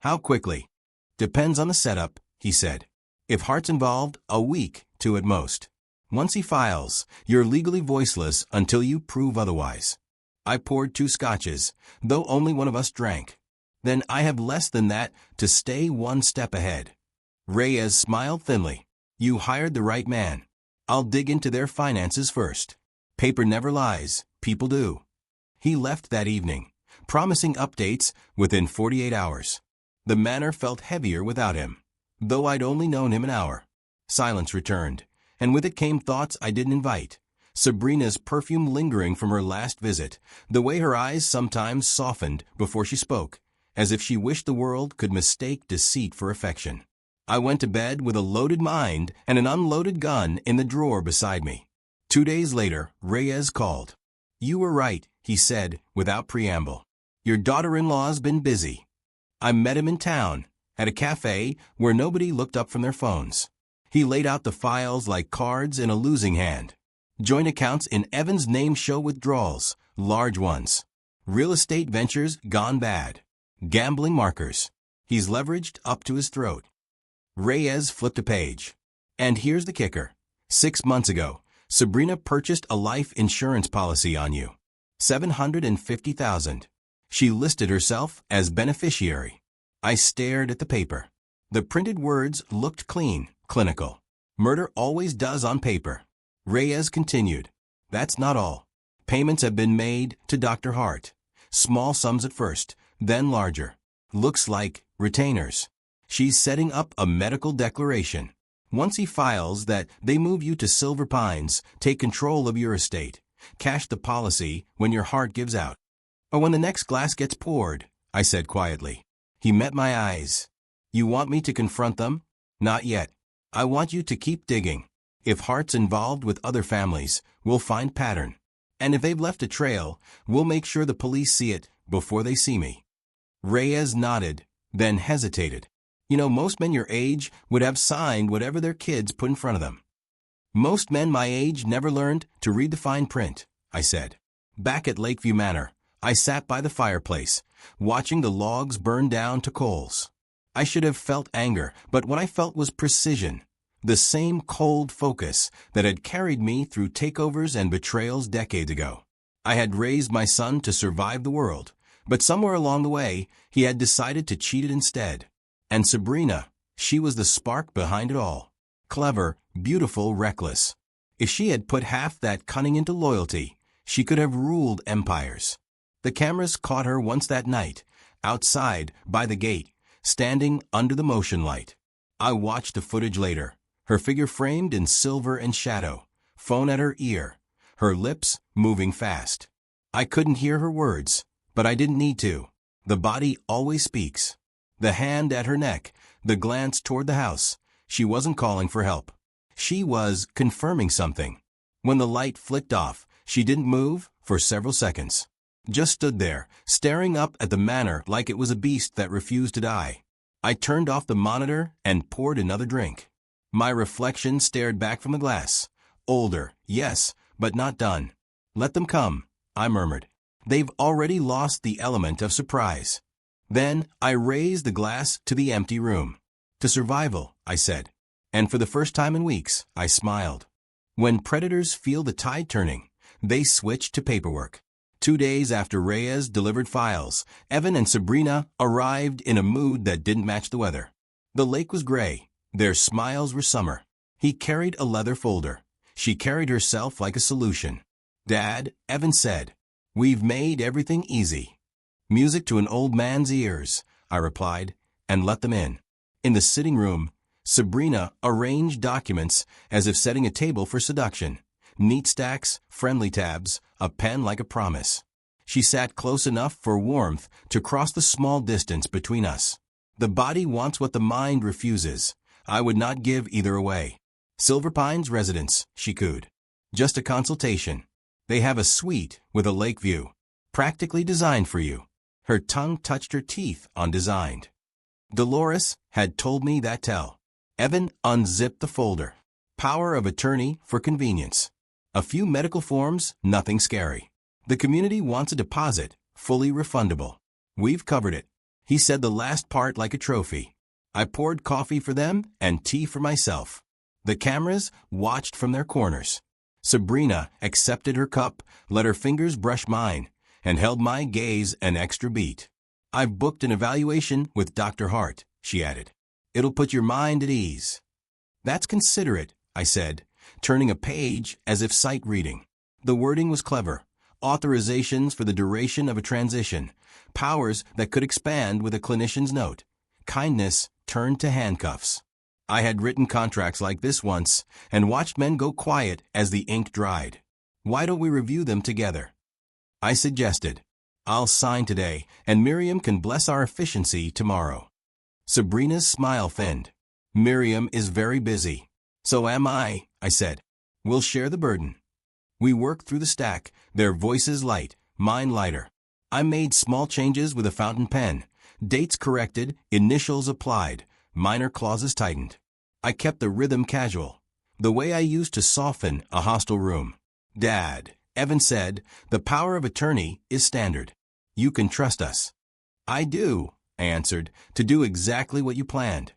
How quickly? Depends on the setup, he said. If Hart's involved, a week, 2 at most. Once he files, you're legally voiceless until you prove otherwise. I poured 2 scotches, though only one of us drank. Then I have less than that to stay 1 step ahead. Reyes smiled thinly. You hired the right man. I'll dig into their finances first. Paper never lies, people do. He left that evening, promising updates within 48 hours. The manor felt heavier without him, though I'd only known him an hour. Silence returned, and with it came thoughts I didn't invite. Sabrina's perfume lingering from her last visit, the way her eyes sometimes softened before she spoke, as if she wished the world could mistake deceit for affection. I went to bed with a loaded mind and an unloaded gun in the drawer beside me. 2 days later, Reyes called. You were right, he said, without preamble. Your daughter-in-law's been busy. I met him in town, at a cafe where nobody looked up from their phones. He laid out the files like cards in a losing hand. Joint accounts in Evans' name show withdrawals, large ones. Real estate ventures gone bad. Gambling markers. He's leveraged up to his throat. Reyes flipped a page. And here's the kicker. 6 months ago, Sabrina purchased a life insurance policy on you. $750,000. She listed herself as beneficiary. I stared at the paper. The printed words looked clean, clinical. Murder always does on paper. Reyes continued. That's not all. Payments have been made to Dr. Hart. Small sums at first, then larger. Looks like retainers. She's setting up a medical declaration. Once he files that, they move you to Silver Pines, take control of your estate, cash the policy when your heart gives out. Or when the next glass gets poured, I said quietly. He met my eyes. You want me to confront them? Not yet. I want you to keep digging. If Hart's involved with other families, we'll find pattern. And if they've left a trail, we'll make sure the police see it before they see me. Reyes nodded, then hesitated. You know, most men your age would have signed whatever their kids put in front of them. Most men my age never learned to read the fine print, I said. Back at Lakeview Manor, I sat by the fireplace, watching the logs burn down to coals. I should have felt anger, but what I felt was precision. The same cold focus that had carried me through takeovers and betrayals decades ago. I had raised my son to survive the world, but somewhere along the way, he had decided to cheat it instead. And Sabrina, she was the spark behind it all. Clever, beautiful, reckless. If she had put half that cunning into loyalty, she could have ruled empires. The cameras caught her once that night, outside, by the gate, standing under the motion light. I watched the footage later. Her figure framed in silver and shadow, phone at her ear, her lips moving fast. I couldn't hear her words, but I didn't need to. The body always speaks. The hand at her neck, the glance toward the house. She wasn't calling for help. She was confirming something. When the light flicked off, she didn't move for several seconds. Just stood there, staring up at the manor like it was a beast that refused to die. I turned off the monitor and poured another drink. My reflection stared back from the glass. Older, yes, but not done. Let them come, I murmured. They've already lost the element of surprise. Then I raised the glass to the empty room. To survival, I said. And for the first time in weeks, I smiled. When predators feel the tide turning, they switch to paperwork. 2 days after Reyes delivered files, Evan and Sabrina arrived in a mood that didn't match the weather. The lake was gray. Their smiles were summer. He carried a leather folder. She carried herself like a solution. Dad, Evan said, we've made everything easy. Music to an old man's ears, I replied, and let them in. In the sitting room, Sabrina arranged documents as if setting a table for seduction. Neat stacks, friendly tabs, a pen like a promise. She sat close enough for warmth to cross the small distance between us. The body wants what the mind refuses. I would not give either away. Silver Pines residence, she cooed. Just a consultation. They have a suite with a lake view, practically designed for you. Her tongue touched her teeth on designed. Dolores had told me that tell. Evan unzipped the folder. Power of attorney for convenience. A few medical forms, nothing scary. The community wants a deposit, fully refundable. We've covered it. He said the last part like a trophy. I poured coffee for them and tea for myself. The cameras watched from their corners. Sabrina accepted her cup, let her fingers brush mine, and held my gaze an extra beat. I've booked an evaluation with Dr. Hart, she added. It'll put your mind at ease. That's considerate, I said, turning a page as if sight reading. The wording was clever. Authorizations for the duration of a transition. Powers that could expand with a clinician's note. Kindness turned to handcuffs. I had written contracts like this once and watched men go quiet as the ink dried. Why don't we review them together? I suggested. I'll sign today, and Miriam can bless our efficiency tomorrow. Sabrina's smile thinned. Miriam is very busy. So am I said. We'll share the burden. We worked through the stack, their voices light, mine lighter. I made small changes with a fountain pen. Dates corrected, initials applied, minor clauses tightened. I kept the rhythm casual, the way I used to soften a hostile room. Dad, Evan said, the power of attorney is standard. You can trust us." "I do," I answered, "to do exactly what you planned."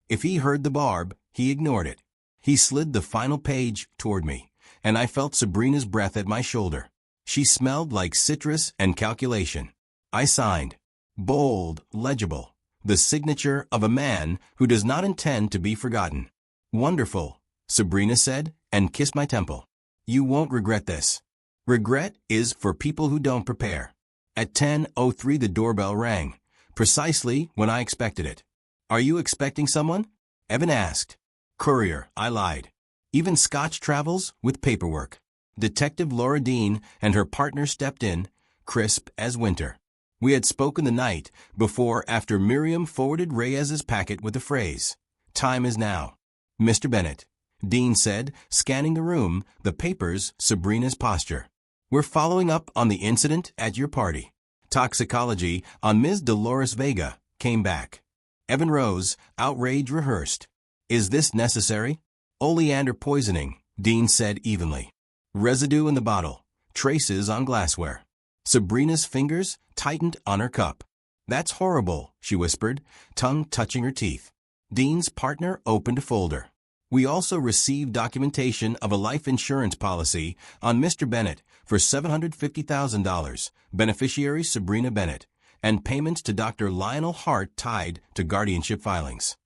If he heard the barb, he ignored it. He slid the final page toward me, and I felt Sabrina's breath at my shoulder. She smelled like citrus and calculation. I signed. Bold, legible. The signature of a man who does not intend to be forgotten. "Wonderful," Sabrina said, and kissed my temple. "You won't regret this." Regret is for people who don't prepare. At 10:03 the doorbell rang, precisely when I expected it. "Are you expecting someone?" Evan asked. "Courier," I lied. "Even Scotch travels with paperwork." Detective Laura Dean and her partner stepped in, crisp as winter. We had spoken the night before after Miriam forwarded Reyes's packet with the phrase, "Time is now." "Mr. Bennett," Dean said, scanning the room, the papers, Sabrina's posture. "We're following up on the incident at your party. Toxicology on Ms. Dolores Vega came back." Evan rose, outrage rehearsed. "Is this necessary?" "Oleander poisoning," Dean said evenly. "Residue in the bottle. Traces on glassware." Sabrina's fingers tightened on her cup. "That's horrible," she whispered, tongue touching her teeth. Dean's partner opened a folder. "We also received documentation of a life insurance policy on Mr. Bennett for $750,000, beneficiary Sabrina Bennett, and payments to Dr. Lionel Hart tied to guardianship filings."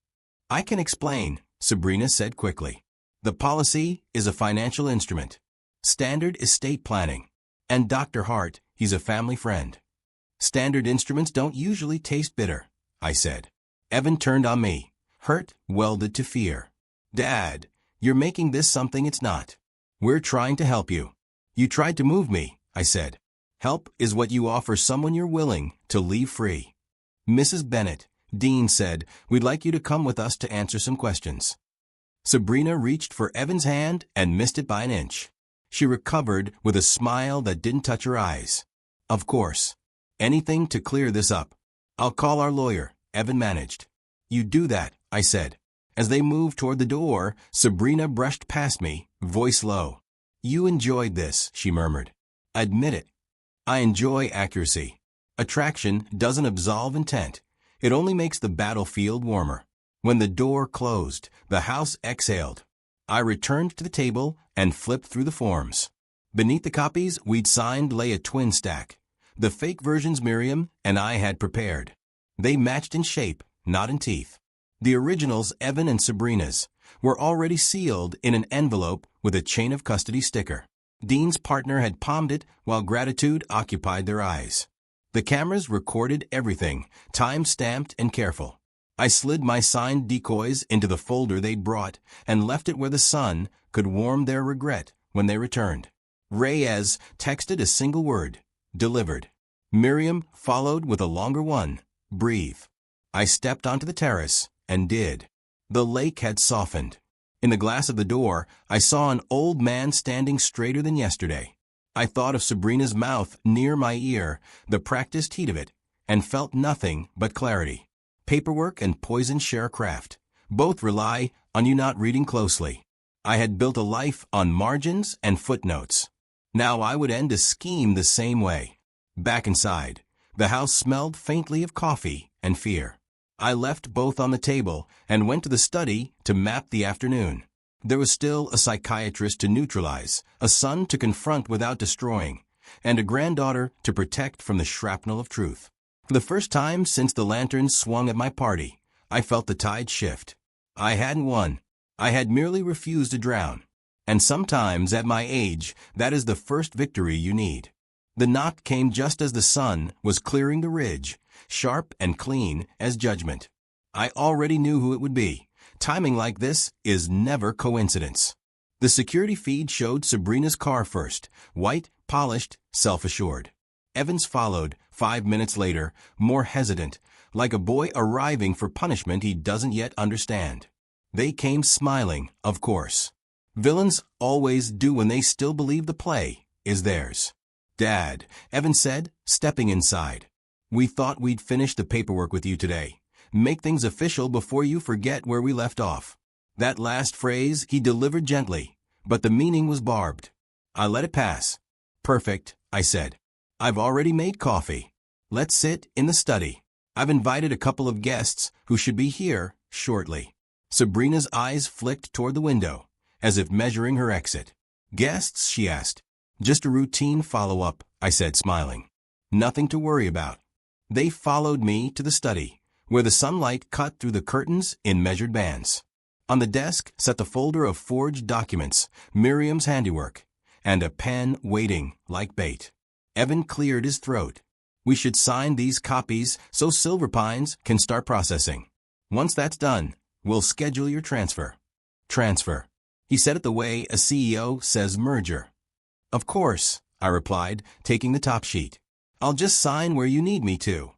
"I can explain," Sabrina said quickly. "The policy is a financial instrument. Standard estate planning. And Dr. Hart, he's a family friend." "Standard instruments don't usually taste bitter," I said. Evan turned on me, hurt welded to fear. "Dad, you're making this something it's not. We're trying to help you." "You tried to move me," I said. "Help is what you offer someone you're willing to leave free." "Mrs. Bennett," Dean said, "we'd like you to come with us to answer some questions." Sabrina reached for Evan's hand and missed it by an inch. She recovered with a smile that didn't touch her eyes. "Of course. Anything to clear this up. I'll call our lawyer," Evan managed. "You do that," I said. As they moved toward the door, Sabrina brushed past me, voice low. "You enjoyed this," she murmured. "Admit it." "I enjoy accuracy. Attraction doesn't absolve intent. It only makes the battlefield warmer." When the door closed, the house exhaled. I returned to the table and flipped through the forms. Beneath the copies we'd signed lay a twin stack. The fake versions Miriam and I had prepared. They matched in shape, not in teeth. The originals, Evan and Sabrina's, were already sealed in an envelope with a chain of custody sticker. Dean's partner had palmed it while gratitude occupied their eyes. The cameras recorded everything, time-stamped and careful. I slid my signed decoys into the folder they'd brought and left it where the sun could warm their regret when they returned. Reyes texted a single word, "Delivered." Miriam followed with a longer one, "Breathe." I stepped onto the terrace and did. The lake had softened. In the glass of the door, I saw an old man standing straighter than yesterday. I thought of Sabrina's mouth near my ear, the practiced heat of it, and felt nothing but clarity. Paperwork and poison share craft. Both rely on you not reading closely. I had built a life on margins and footnotes. Now I would end a scheme the same way. Back inside, the house smelled faintly of coffee and fear. I left both on the table and went to the study to map the afternoon. There was still a psychiatrist to neutralize, a son to confront without destroying, and a granddaughter to protect from the shrapnel of truth. For the first time since the lanterns swung at my party, I felt the tide shift. I hadn't won. I had merely refused to drown. And sometimes, at my age, that is the first victory you need. The knock came just as the sun was clearing the ridge, sharp and clean as judgment. I already knew who it would be. Timing like this is never coincidence. The security feed showed Sabrina's car first, white, polished, self-assured. Evans followed, 5 minutes later, more hesitant, like a boy arriving for punishment he doesn't yet understand. They came smiling, of course. Villains always do when they still believe the play is theirs. "Dad," Evans said, stepping inside. "We thought we'd finish the paperwork with you today. Make things official before you forget where we left off." That last phrase he delivered gently, but the meaning was barbed. I let it pass. "Perfect," I said. "I've already made coffee." Let's sit in the study. I've invited a couple of guests who should be here shortly. Sabrina's eyes flicked toward the window, as if measuring her exit. Guests, she asked. Just a routine follow-up, I said, smiling. Nothing to worry about. They followed me to the study, where the sunlight cut through the curtains in measured bands. On the desk sat the folder of forged documents, Miriam's handiwork, and a pen waiting like bait. Evan cleared his throat. We should sign these copies so Silver Pines can start processing. Once that's done, we'll schedule your transfer. Transfer. He said it the way a CEO says merger. Of course, I replied, taking the top sheet. I'll just sign where you need me to.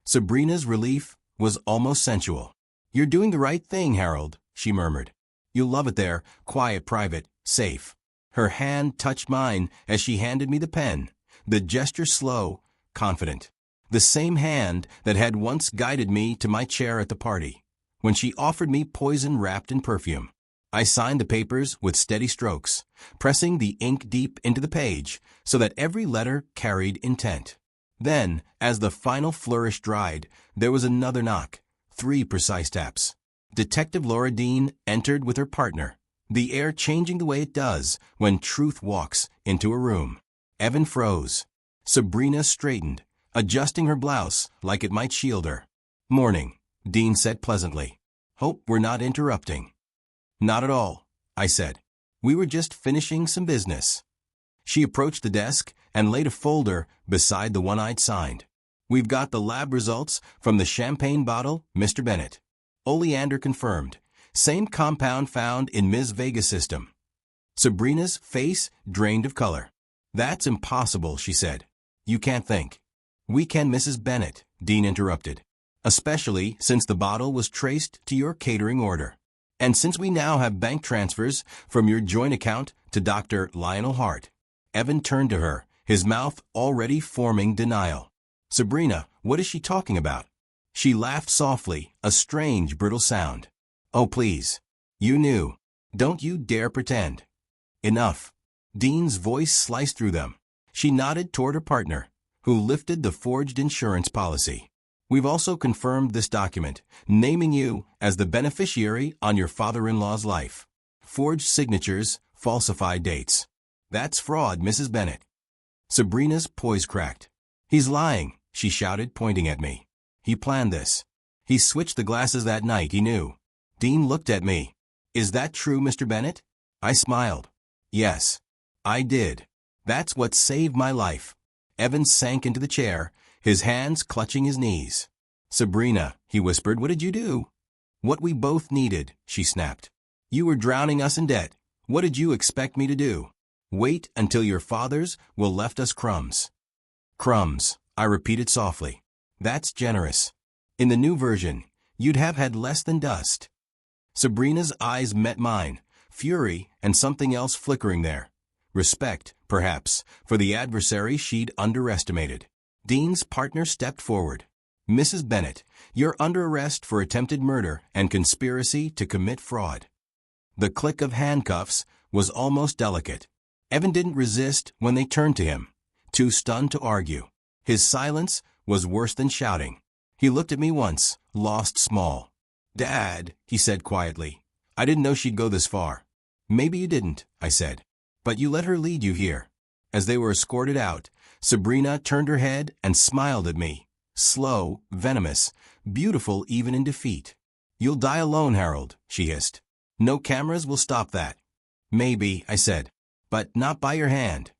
Sabrina's relief was almost sensual. You're doing the right thing, Harold, she murmured. You'll love it there, quiet, private, safe. Her hand touched mine as she handed me the pen, the gesture slow, confident. The same hand that had once guided me to my chair at the party, when she offered me poison wrapped in perfume. I signed the papers with steady strokes, pressing the ink deep into the page so that every letter carried intent. Then, as the final flourish dried, there was another knock, 3 precise taps. Detective Laura Dean entered with her partner, the air changing the way it does when truth walks into a room. Evan froze. Sabrina straightened, adjusting her blouse like it might shield her. Morning, Dean said pleasantly. Hope we're not interrupting. Not at all, I said. We were just finishing some business. She approached the desk and laid a folder beside the one I'd signed. We've got the lab results from the champagne bottle, Mr. Bennett. Oleander confirmed. Same compound found in Ms. Vega's system. Sabrina's face drained of color. That's impossible, she said. You can't think. We can, Mrs. Bennett, Dean interrupted. Especially since the bottle was traced to your catering order. And since we now have bank transfers from your joint account to Dr. Lionel Hart. Evan turned to her, his mouth already forming denial. Sabrina, what is she talking about? She laughed softly, a strange, brittle sound. Oh, please. You knew. Don't you dare pretend. Enough. Dean's voice sliced through them. She nodded toward her partner, who lifted the forged insurance policy. We've also confirmed this document, naming you as the beneficiary on your father-in-law's life. Forged signatures, falsified dates. That's fraud, Mrs. Bennett. Sabrina's poise cracked. He's lying, she shouted, pointing at me. He planned this. He switched the glasses that night, he knew. Dean looked at me. Is that true, Mr. Bennett? I smiled. Yes, I did. That's what saved my life. Evan sank into the chair, his hands clutching his knees. Sabrina, he whispered, what did you do? What we both needed, she snapped. You were drowning us in debt. What did you expect me to do? Wait until your fathers will left us crumbs. Crumbs, I repeated softly. That's generous. In the new version, you'd have had less than dust. Sabrina's eyes met mine, fury and something else flickering there. Respect, perhaps, for the adversary she'd underestimated. Dean's partner stepped forward. Mrs. Bennett, you're under arrest for attempted murder and conspiracy to commit fraud. The click of handcuffs was almost delicate. Evan didn't resist when they turned to him, too stunned to argue. His silence was worse than shouting. He looked at me once, lost small. Dad, he said quietly, I didn't know she'd go this far. Maybe you didn't, I said. But you let her lead you here. As they were escorted out, Sabrina turned her head and smiled at me. Slow, venomous, beautiful even in defeat. You'll die alone, Harold, she hissed. No cameras will stop that. Maybe, I said, but not by your hand.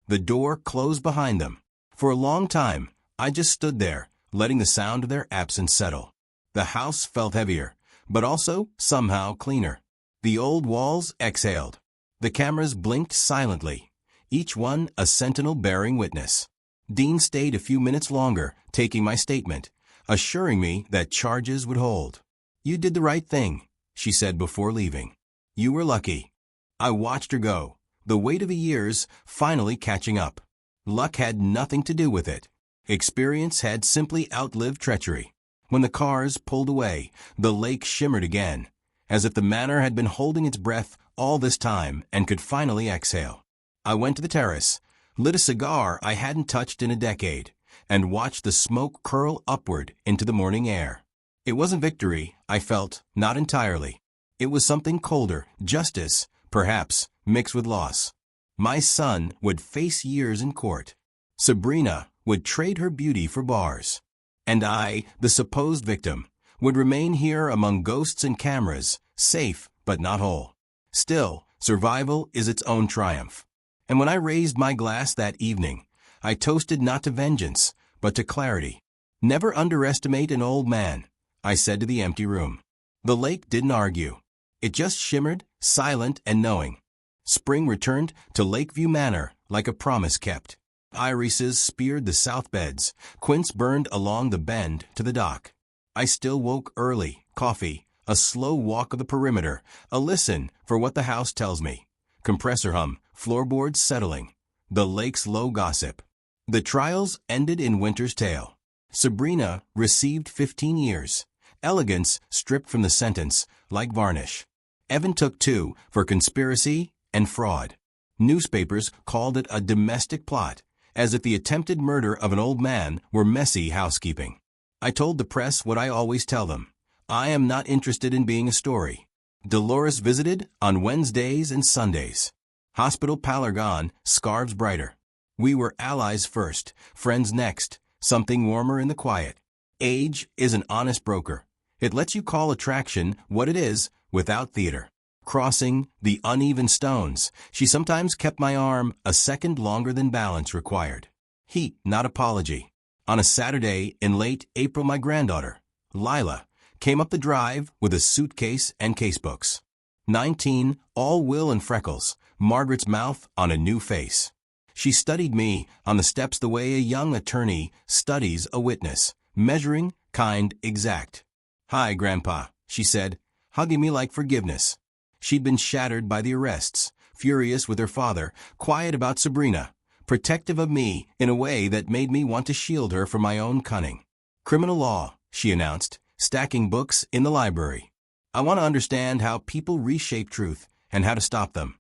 The door closed behind them. For a long time, I just stood there, letting the sound of their absence settle. The house felt heavier, but also somehow cleaner. The old walls exhaled. The cameras blinked silently, each one a sentinel bearing witness. Dean stayed a few minutes longer, taking my statement, assuring me that charges would hold. You did the right thing, she said before leaving. You were lucky. I watched her go, the weight of the years finally catching up. Luck had nothing to do with it. Experience had simply outlived treachery. When the cars pulled away, the lake shimmered again, as if the manor had been holding its breath all this time and could finally exhale. I went to the terrace, lit a cigar I hadn't touched in a decade, and watched the smoke curl upward into the morning air. It wasn't victory, I felt, not entirely. It was something colder, justice, perhaps, mixed with loss. My son would face years in court. Sabrina would trade her beauty for bars. And I, the supposed victim, would remain here among ghosts and cameras, safe but not whole. Still, survival is its own triumph. And when I raised my glass that evening, I toasted not to vengeance, but to clarity. Never underestimate an old man, I said to the empty room. The lake didn't argue. It just shimmered, silent and knowing. Spring returned to Lakeview Manor like a promise kept. Irises speared the south beds. Quince burned along the bend to the dock. I still woke early, coffee, a slow walk of the perimeter, a listen for what the house tells me. Compressor hum, floorboards settling. The lake's low gossip. The trials ended in winter's tale. Sabrina received 15 years. Elegance stripped from the sentence, like varnish. Evan took 2 for conspiracy and fraud. Newspapers called it a domestic plot, as if the attempted murder of an old man were messy housekeeping. I told the press what I always tell them. I am not interested in being a story. Dolores visited on Wednesdays and Sundays. Hospital pallor gone, scarves brighter. We were allies first, friends next, something warmer in the quiet. Age is an honest broker. It lets you call attraction what it is without theater. Crossing the uneven stones, she sometimes kept my arm a second longer than balance required. Heat, not apology. On a Saturday in late April, my granddaughter, Lila, came up the drive with a suitcase and casebooks. 19, all will and freckles, Margaret's mouth on a new face. She studied me on the steps the way a young attorney studies a witness, measuring, kind, exact. "Hi, Grandpa," she said, hugging me like forgiveness. She'd been shattered by the arrests, furious with her father, quiet about Sabrina, protective of me in a way that made me want to shield her from my own cunning. "Criminal law," she announced, stacking books in the library. "I want to understand how people reshape truth and how to stop them."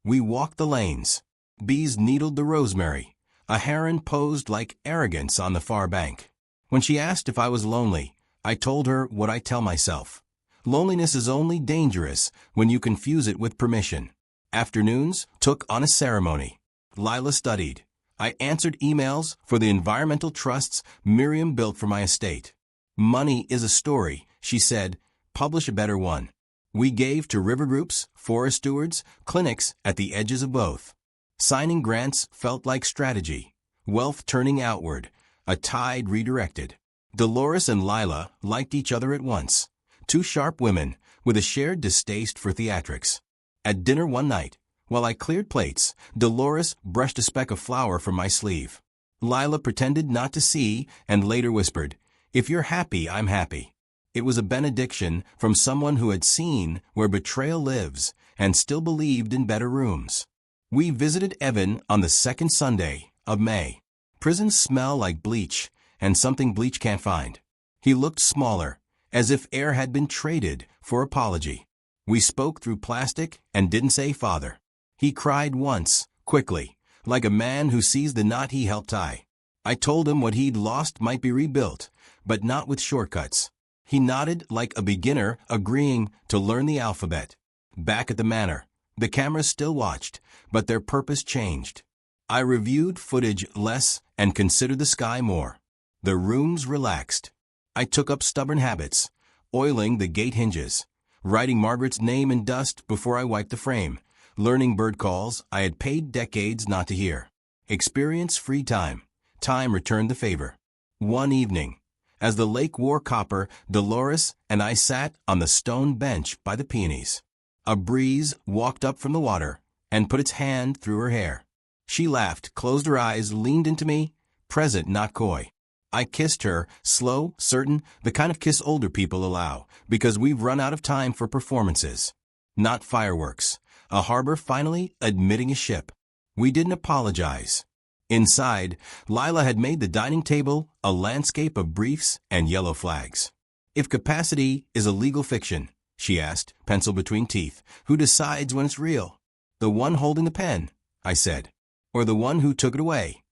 We walked the lanes. Bees needled the rosemary. A heron posed like arrogance on the far bank. When she asked if I was lonely, I told her what I tell myself. Loneliness is only dangerous when you confuse it with permission. Afternoons took on a ceremony. Lila studied. I answered emails for the environmental trusts Miriam built for my estate. "Money is a story," she said. "Publish a better one." We gave to river groups, forest stewards, clinics at the edges of both. Signing grants felt like strategy. Wealth turning outward, a tide redirected. Dolores and Lila liked each other at once. 2 sharp women with a shared distaste for theatrics. At dinner one night, while I cleared plates, Dolores brushed a speck of flour from my sleeve. Lila pretended not to see and later whispered, "If you're happy, I'm happy." It was a benediction from someone who had seen where betrayal lives and still believed in better rooms. We visited Evan on the second Sunday of May. Prisons smell like bleach, and something bleach can't find. He looked smaller, as if air had been traded for apology. We spoke through plastic and didn't say father. He cried once, quickly, like a man who sees the knot he helped tie. I told him what he'd lost might be rebuilt, but not with shortcuts. He nodded like a beginner agreeing to learn the alphabet. Back at the manor, the cameras still watched, but their purpose changed. I reviewed footage less and considered the sky more. The rooms relaxed. I took up stubborn habits, oiling the gate hinges, writing Margaret's name in dust before I wiped the frame, learning bird calls I had paid decades not to hear. Experience-free time. Time returned the favor. One evening, as the lake wore copper, Dolores and I sat on the stone bench by the peonies. A breeze walked up from the water and put its hand through her hair. She laughed, closed her eyes, leaned into me, present, not coy. I kissed her, slow, certain, the kind of kiss older people allow, because we've run out of time for performances. Not fireworks. A harbor finally admitting a ship. We didn't apologize. Inside, Lila had made the dining table a landscape of briefs and yellow flags. "If capacity is a legal fiction," she asked, pencil between teeth, "who decides when it's real?" "The one holding the pen," I said. "Or the one who took it away?"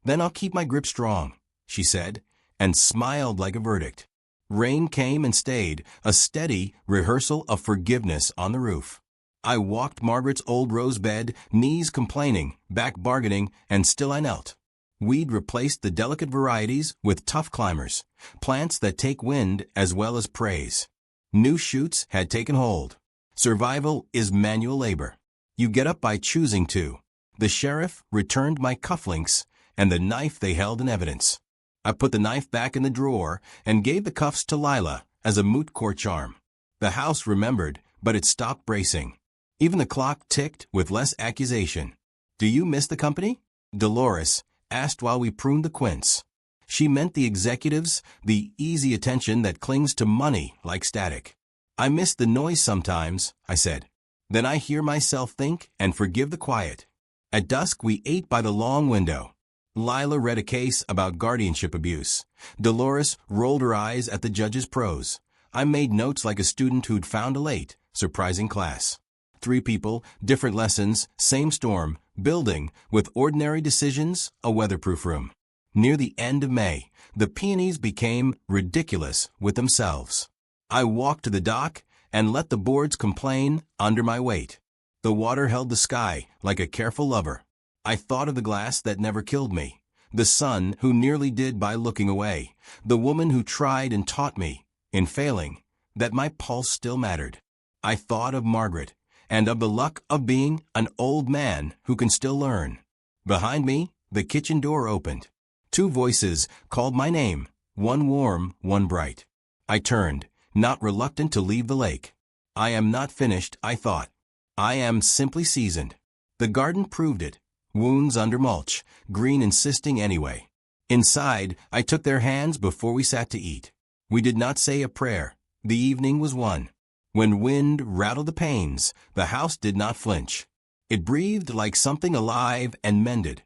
"Then I'll keep my grip strong." she said, and smiled like a verdict. Rain came and stayed, a steady rehearsal of forgiveness on the roof. I walked Margaret's old rose bed, knees complaining, back bargaining, and still I knelt. We'd replaced the delicate varieties with tough climbers, plants that take wind as well as praise. New shoots had taken hold. Survival is manual labor. You get up by choosing to. The sheriff returned my cufflinks and the knife they held in evidence. I put the knife back in the drawer and gave the cuffs to Lila as a moot court charm. The house remembered, but it stopped bracing. Even the clock ticked with less accusation. "Do you miss the company?" Dolores asked while we pruned the quince. She meant the executives, the easy attention that clings to money like static. "I miss the noise sometimes," I said. "Then I hear myself think and forgive the quiet." At dusk we ate by the long window. Lila read a case about guardianship abuse. Dolores rolled her eyes at the judge's prose. I made notes like a student who'd found a late, surprising class. 3 people, different lessons, same storm, building, with ordinary decisions, a weatherproof room. Near the end of May, the peonies became ridiculous with themselves. I walked to the dock and let the boards complain under my weight. The water held the sky like a careful lover. I thought of the glass that never killed me, the sun who nearly did by looking away, the woman who tried and taught me, in failing, that my pulse still mattered. I thought of Margaret, and of the luck of being an old man who can still learn. Behind me, the kitchen door opened. 2 voices called my name, one warm, one bright. I turned, not reluctant to leave the lake. I am not finished, I thought. I am simply seasoned. The garden proved it. Wounds under mulch, green insisting anyway. Inside, I took their hands before we sat to eat. We did not say a prayer. The evening was won. When wind rattled the panes, the house did not flinch. It breathed like something alive and mended.